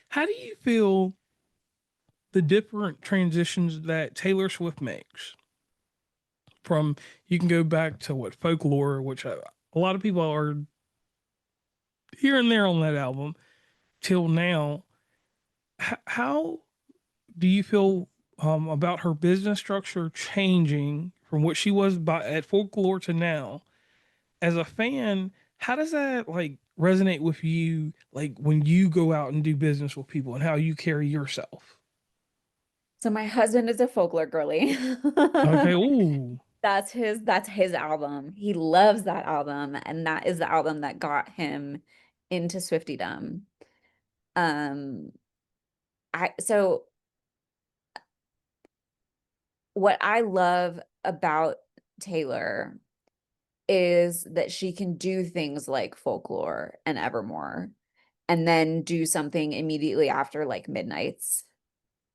How do you feel the different transitions that Taylor Swift makes from, you can go back to what, Folklore, which a lot of people are here and there on that album, till now. How do you feel about her business structure changing from what she was at Folklore to now? As a fan, how does that like resonate with you, like when you go out and do business with people and how you carry yourself? So my husband is a folklore girly. Okay. Ooh. That's his album. He loves that album, and that is the album that got him into Swiftiedom. Um, so what I love about Taylor is that she can do things like Folklore and Evermore, and then do something immediately after like Midnights.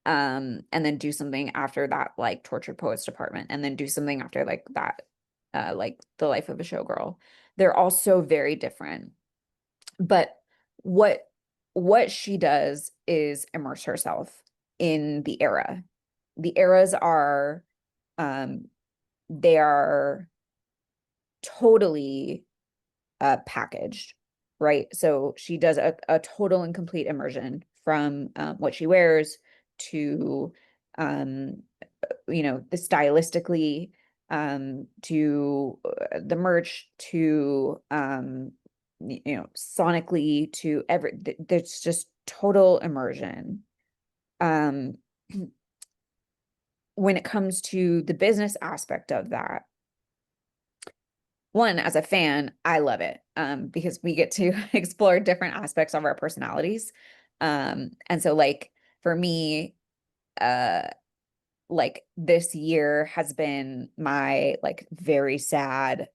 And then do something after that, like Tortured Poets Department, and then do something after like that, like The Life of a Showgirl. They're all so very different. But what what she does is immerse herself in the era. The eras are um they are totally packaged, right? So she does a total and complete immersion from what she wears to um the stylistically, to the merch, to sonically, to there's just total immersion. um when it comes to the business aspect of that, one, as a fan, I love it, because we get to explore different aspects of our personalities. And so like for me, uh like this year has been my like very sad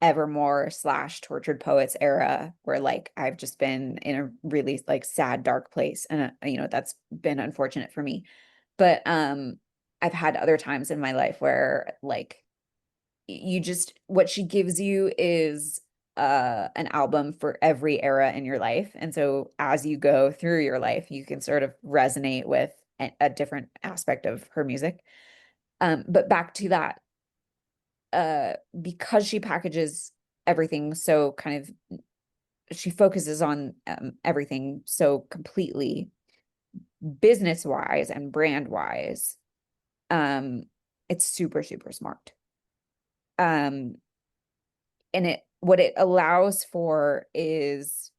Evermore slash Tortured Poets era, where like I've just been in a really like sad, dark place, and that's been unfortunate for me. But I've had other times in my life where like you just, what she gives you is an album for every era in your life. And so as you go through your life, you can sort of resonate with a different aspect of her music. But back to that, because she packages everything so kind of, she focuses on everything so completely, business wise and brand wise. um it's super, super smart. um and what it allows for is,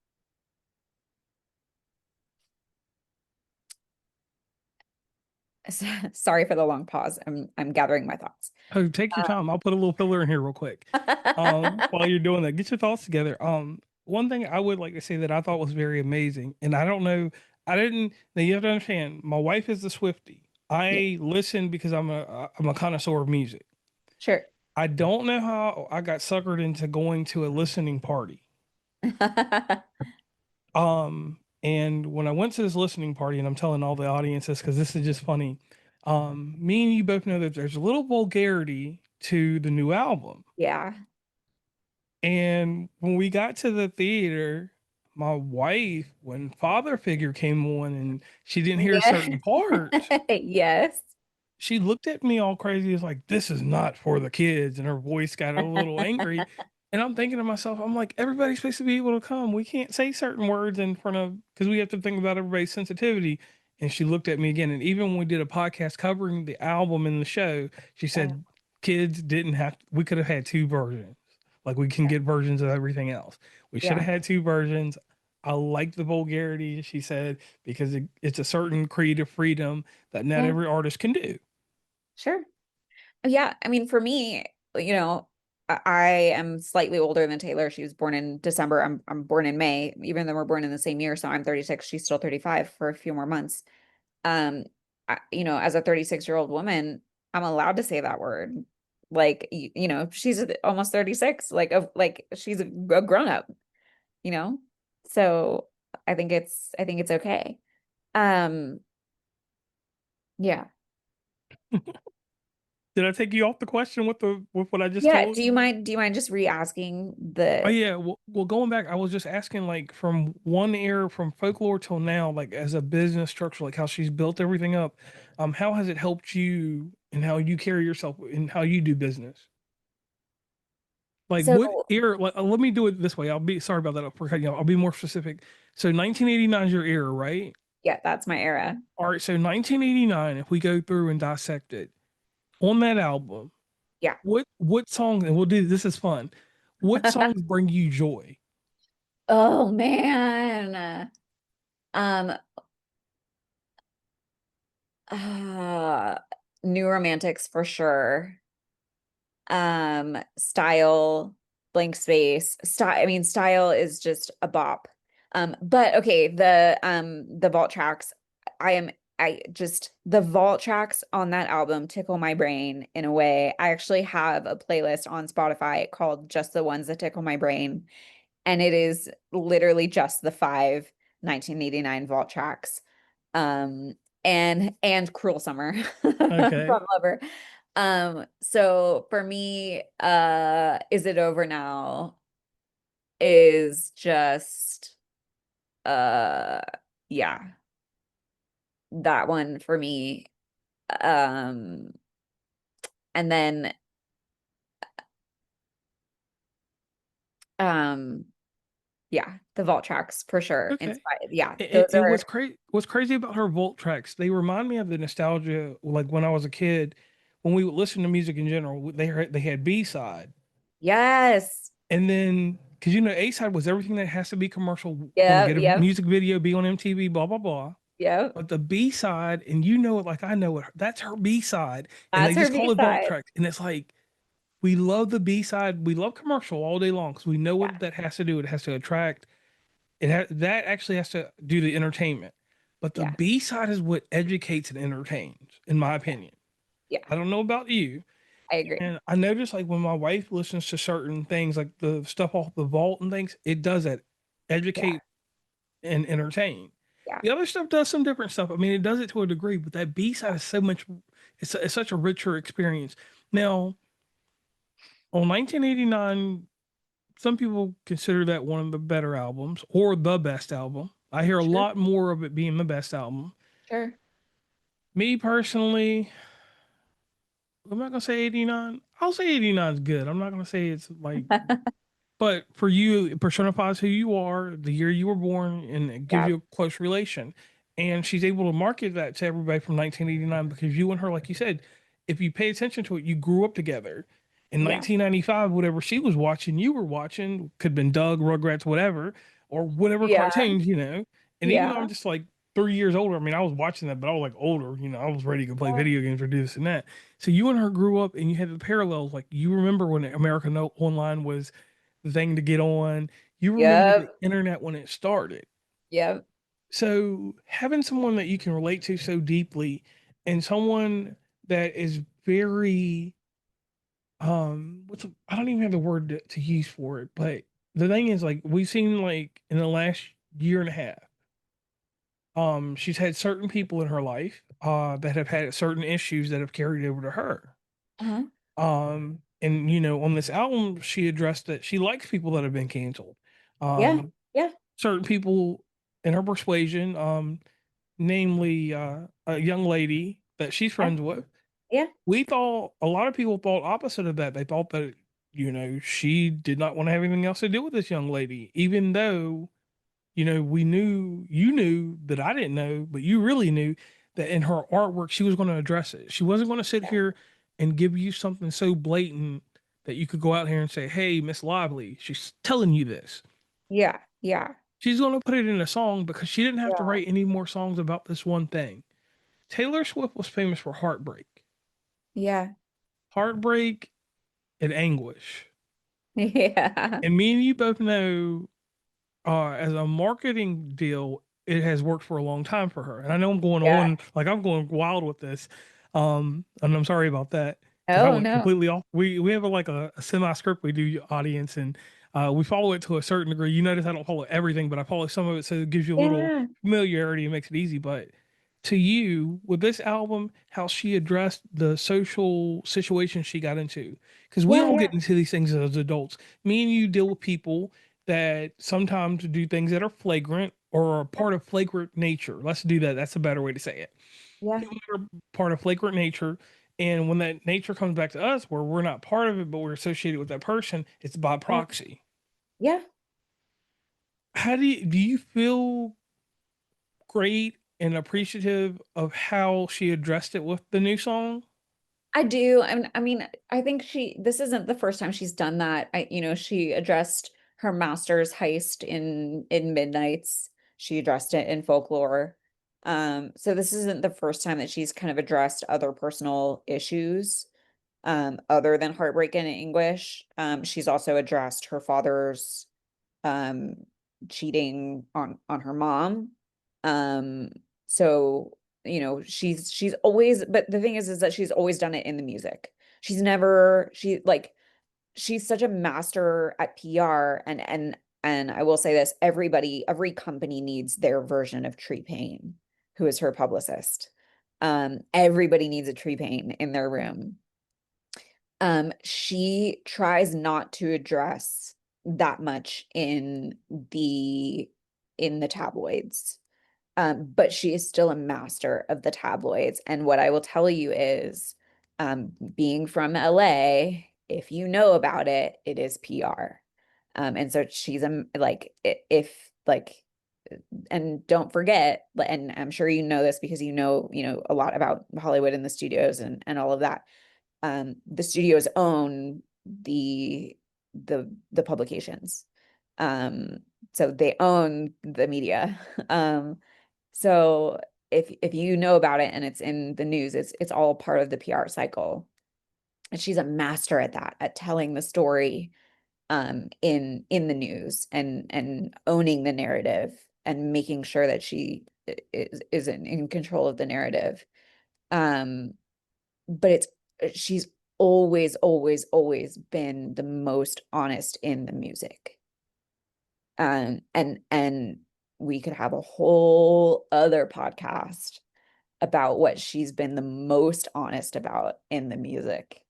sorry for the long pause, I'm gathering my thoughts. Oh, take your time. I'll put a little filler in here real quick. While you're doing that, get your thoughts together. One thing I would like to say that I thought was very amazing, and I don't know, I didn't. Now you have to understand, my wife is the Swiftie. Yeah, I listen because I'm a connoisseur of music. sure. I don't know how I got suckered into going to a listening party. And when I went to this listening party, and I'm telling all the audiences because this is just funny. Me and you both know that there's a little vulgarity to the new album. Yeah. And when we got to the theater, my wife, when Father Figure came on and she didn't hear Yeah. certain parts, Yes. she looked at me all crazy. It's like, this is not for the kids. And her voice got a little angry. And I'm thinking to myself, I'm like, everybody's supposed to be able to come. We can't say certain words in front of, because we have to think about everybody's sensitivity. And she looked at me again. And even when we did a podcast covering the album and the show, she Uh, said, kids didn't have, we could have had two versions. Like we can get versions of everything else. We should yeah. have had two versions. I like the vulgarity, she said, because it's a certain creative freedom that not Yeah. every artist can do. Sure. Yeah. I mean, for me, I am slightly older than Taylor. She was born in December. I'm born in May, even though we're born in the same year. So I'm 36. She's still 35 for a few more months. Um, as a 36-year-old woman, I'm allowed to say that word. Like, she's almost 36, like she's a grown up, you know? So I think it's okay. Um, yeah. Did I take you off the question with what I just Yeah. told Do you? you mind, do you mind just re-asking Oh the yeah, well, going back, I was just asking like from one era from folklore till now, like as a business structure, like how she's built everything up. How has it helped you and how you carry yourself and how you do business? Like so what era? Like, let me do it this way. I'll be sorry about that for cutting you off. I'll be more specific. So 1989 is your era, right? yeah, that's my era. All right. So 1989, if we go through and dissect it on that album, Yeah. what songs? And we'll do this is fun. What songs bring you joy? Oh man. Um, uh, New Romantics for sure. Style, blank space. Style, I mean, style is just a bop. But okay, the vault tracks, I am I just the vault tracks on that album tickle my brain in a way. I actually have a playlist on Spotify called Just the Ones That Tickle My Brain, and it is literally just the five 1989 vault tracks. Um, and Cruel Summer Okay. from Lover. So for me, Is It Over Now is just uh yeah, that one for me. Um, and then um yeah, the vault tracks for sure. Okay. Inspired. Yeah, And, those and are what's crazy about her Volt tracks, they remind me of the nostalgia like when I was a kid, when we would listen to music in general, they had B side. yes. And then because A side was everything that has to be commercial, want to Yep, get a yep, music video, be on MTV, blah blah blah. yep. But the B side, and you know it like I know it, that's her B side. And they That's her just call it Vault B-side. tracks. And it's like we love the B side, we love commercial all day long because we know Yeah, what that has to do. It has to attract that actually has to do the entertainment. But the yeah, B side is what educates and entertains, in my opinion. yeah. I don't know about you. I agree. And I notice like when my wife listens to certain things, like the stuff off the vault and things, it does that. Yeah, Educate and entertain. yeah, The other stuff does some different stuff. I mean, it does it to a degree, but that B side is so much it's such a richer experience. Now, on 1989, some people consider that one of the better albums or the best album. I hear a sure, lot more of it being the best album. sure. Me personally, I'm not gonna say 89. I'll say 89 is good. I'm not gonna say it's like, but for you, it personifies who you are, the year you were born, and it gives Yeah, you a close relation. And she's able to market that to everybody from 1989 because you and her, like you said, if you pay attention to it, you grew up together. In yeah, 1995, whatever she was watching, you were watching, could have been Doug, Rugrats, whatever, or whatever yeah, cartoons. And even though yeah. I'm just like 3 years older. I mean, I was watching that, but I was like older. I was ready to play Yeah. video games or do this and that. So you and her grew up, and you had the parallels. Like you remember when America Online was the thing to get on. You remember the Yep. internet when it started. Yep. So having someone that you can relate to so deeply, and someone that is very I don't even have the word to use for it, but the thing is, like, we've seen, like, in the last year and a half, she's had certain people in her life that have had certain issues that have carried over to her. Uh-huh. And on this album she addressed that she likes people that have been canceled. Yeah. um Yeah. Certain people in her persuasion, namely a young lady that she's Yeah. friends with. Yeah. We thought A lot of people thought opposite of that. They thought that, she did not want to have anything else to do with this young lady, even though, we knew, you knew that I didn't know, but you really knew that in her artwork, she was going to address it. She wasn't going to sit here and give you something so blatant that you could go out here and say, "Hey, Miss Lively, she's telling you this." Yeah. Yeah. She's going to put it in a song because she didn't have to Yeah. write any more songs about this one thing. Taylor Swift was famous for heartbreak, Yeah. heartbreak and anguish. Yeah. And me and you both know, as a marketing deal, it has worked for a long time for her. And I know I'm going Yeah. on, like I'm going wild with this. And I'm sorry about that because I Oh went no. completely off. We have a semi script we do audience, and we follow it to a certain degree. You notice I don't follow everything, but I follow some of it so it gives you a little Yeah. familiarity and makes it easy. But to you, with this album, how she addressed the social situation she got into, because we Yeah. all Yeah. get into these things as adults. Me and you deal with people that sometimes do things that are flagrant or are part of flagrant nature. Let's do that. That's a better way to say it. Yeah. People that are part of flagrant nature. And when that nature comes back to us, where we're not part of it, but we're associated with that person, it's by Yeah. proxy. Yeah. How do you feel great and appreciative of how she addressed it with the new song? I do. I mean, I think this isn't the first time she's done that. She addressed her master's heist in Midnights. She addressed it in Folklore. So this isn't the first time that she's kind of addressed other personal issues, other than heartbreak and anguish. She's also addressed her father's um cheating on her mom. Um, so she's always, but the thing is that she's always done it in the music. She's never she like she's such a master at PR, and I will say this, every company needs their version of Tree Payne, who is her publicist. Everybody needs a Tree Payne in their room. She tries not to address that much in the tabloids. But she is still a master of the tabloids. And what I will tell you is, being from LA, if you know about it, it is PR. And so she's like, if like, and don't forget, and I'm sure you know this because you know a lot about Hollywood and the studios and all of that. The studios own the publications. Um, so they own the media. So if you know about it and it's in the news, it's all part of the PR cycle. And she's a master at that, at telling the story in the news and owning the narrative and making sure that she is in control of the narrative. Um, but she's always, always, always been the most honest in the music. And we could have a whole other podcast about what she's been the most honest about in the music.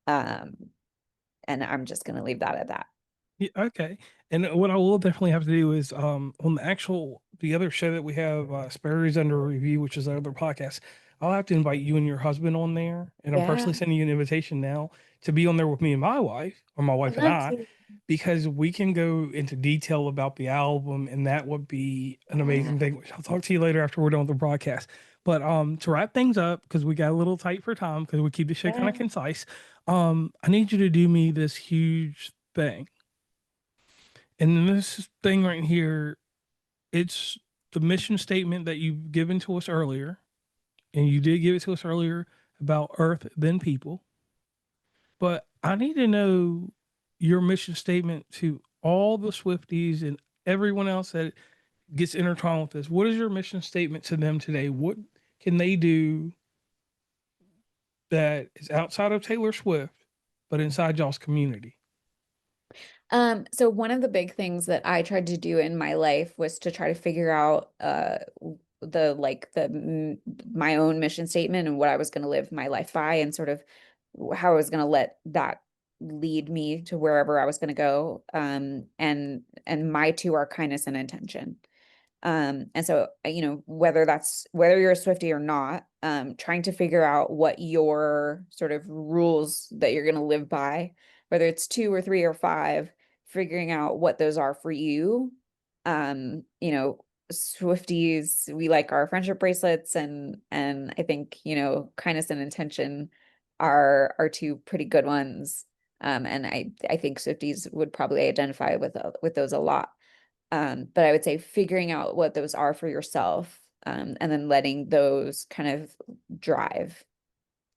Um, and I'm just gonna leave that at that. Yeah, okay. And what I will definitely have to do is, on the other show that we have, Sparrow's Under Review, which is our other podcast, I'll have to invite you and your husband on there. And I'm Yeah, personally sending you an invitation now to be on there with me and my wife, or my I'd wife and love I, to. because we can go into detail about the album, and that would be an Yeah, amazing thing. Which I'll talk to you later after we're done with the broadcast. But to wrap things up, because we got a little tight for time, because we keep the show kind yeah, of concise, I need you to do me this huge thing. And this thing right here, it's the mission statement that you've given to us earlier, and you did give it to us earlier about Earth, then people. But I need to know your mission statement to all the Swifties and everyone else that gets intertwined with this. What is your mission statement to them today? What can they do that is outside of Taylor Swift, but inside y'all's community? So one of the big things that I tried to do in my life was to try to figure out my own mission statement and what I was going to live my life by, and sort of how I was going to let that lead me to wherever I was going to go. And my two are kindness and intention. And so, whether you're a Swiftie or not, trying to figure out what your sort of rules that you're going to live by, whether it's 2 or 3 or 5, figuring out what those are for you. Swifties, we like our friendship bracelets, and I think, kindness and intention are two pretty good ones. And I think Swifties would probably identify with those a lot. But I would say figuring out what those are for yourself, and then letting those kind of drive,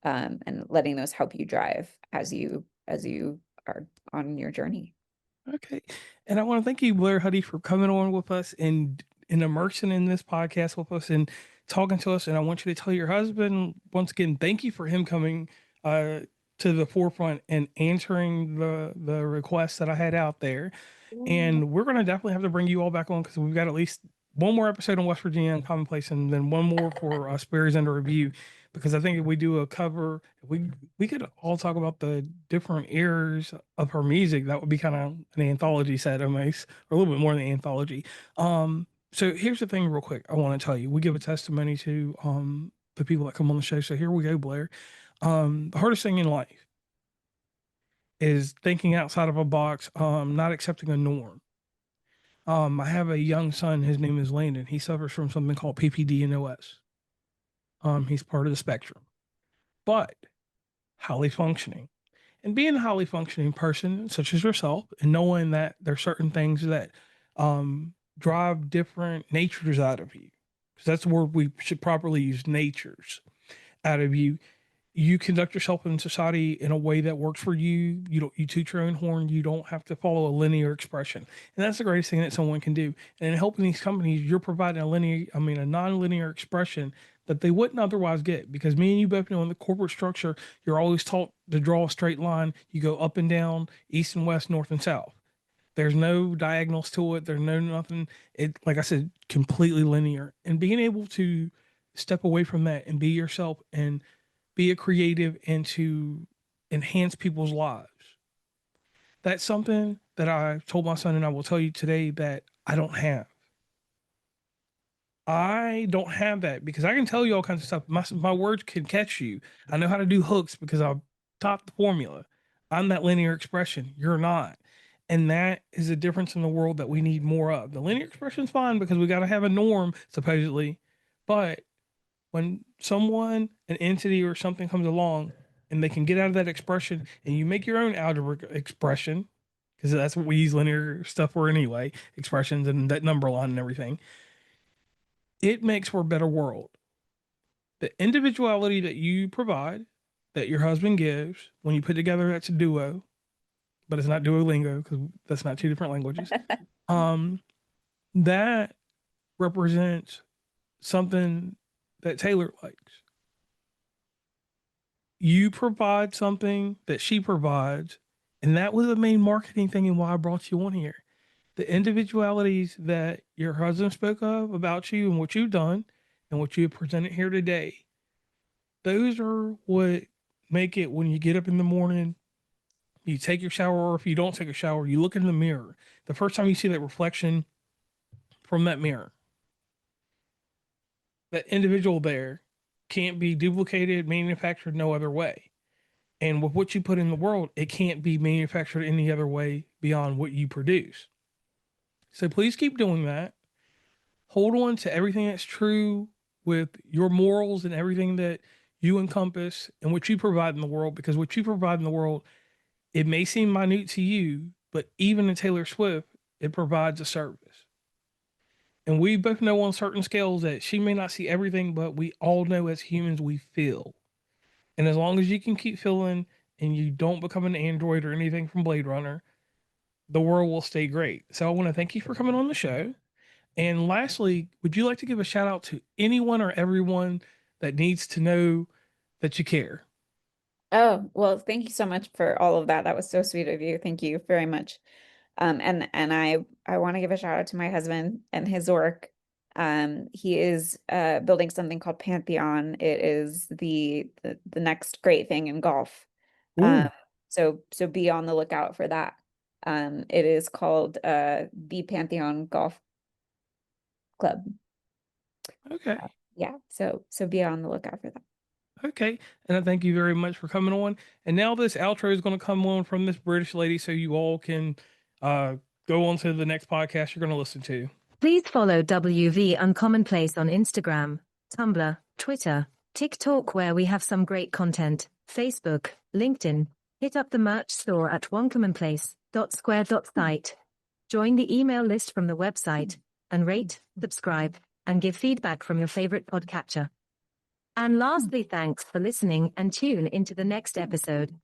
and letting those help you drive as you are on your journey. Okay. And I want to thank you, Blair Huddy, for coming on with us and immersing in this podcast with us and talking to us. And I want you to tell your husband, once again, thank you for him coming to the forefront and answering the requests that I had out there. And we're going to definitely have to bring you all back on, because we've got at least one more episode on West Virginia and Commonplace, and then one more for Sparrows Under Review. Because I think if we do a cover, we could all talk about the different eras of her music. That would be kind of an anthology set, almost, or a little bit more than an anthology. So here's the thing, real quick. I want to tell you, we give a testimony to the people that come on the show. So here we go, Blair. The hardest thing in life is thinking outside of a box, not accepting a norm. I have a young son. His name is Landon. He suffers from something called PPD and OS. He's part of the spectrum, but highly functioning. And being a highly functioning person, such as yourself, and knowing that there's certain things that drive different natures out of you, because that's the word we should properly use, natures out of you. You conduct yourself in society in a way that works for you. You toot your own horn. You don't have to follow a linear expression. And that's the greatest thing that someone can do. And in helping these companies, you're providing a non-linear expression that they wouldn't otherwise get. Because me and you both know, in the corporate structure, you're always taught to draw a straight line. You go up and down, east and west, north and south. There's no diagonals to it. There's no nothing. It, like I said, completely linear. And being able to step away from that and be yourself and be a creative and to enhance people's lives. That's something that I told my son, and I will tell you today, that I don't have. I don't have that, because I can tell you all kinds of stuff. My words can catch you. I know how to do hooks because I've taught the formula. I'm that linear expression. You're not. And that is a difference in the world that we need more of. The linear expression is fine because we got to have a norm, supposedly. But when someone, an entity or something comes along and they can get out of that expression, and you make your own algebraic expression, because that's what we use linear stuff for anyway, expressions and that number line and everything, it makes for a better world. The individuality that you provide, that your husband gives, when you put together, that's a duo, but it's not Duolingo because that's not two different languages. That represents something that Taylor likes. You provide something that she provides, and that was the main marketing thing and why I brought you on here. The individualities that your husband spoke of about you and what you've done and what you have presented here today, those are what make it, when you get up in the morning, you take your shower, or if you don't take a shower, you look in the mirror. The first time you see that reflection from that mirror, that individual there can't be duplicated, manufactured no other way. And with what you put in the world, it can't be manufactured any other way beyond what you produce. So please keep doing that. Hold on to everything that's true with your morals and everything that you encompass and what you provide in the world, because what you provide in the world, it may seem minute to you, but even in Taylor Swift, it provides a service. And we both know on certain scales that she may not see everything, but we all know as humans we feel. And as long as you can keep feeling and you don't become an android or anything from Blade Runner, the world will stay great. So I want to thank you for coming on the show. And lastly, would you like to give a shout out to anyone or everyone that needs to know that you care? Oh, well, thank you so much for all of that. That was so sweet of you. Thank you very much. And I want to give a shout out to my husband and his work. He is building something called Pantheon. It is the next great thing in golf. Um, Ooh, so be on the lookout for that. It is called the Pantheon Golf Club. okay. Yeah, so be on the lookout for that. Okay. And I thank you very much for coming on. And now this outro is going to come on from this British lady so you all can uh, go on to the next podcast you're going to listen to. Please follow WV Uncommonplace on Instagram, Tumblr, Twitter, TikTok, where we have some great content, Facebook, LinkedIn. Hit up the merch store at oncommonplace.square.site. Join the email list from the website, and rate, subscribe, and give feedback from your favorite podcatcher. And lastly, thanks for listening, and tune into the next episode.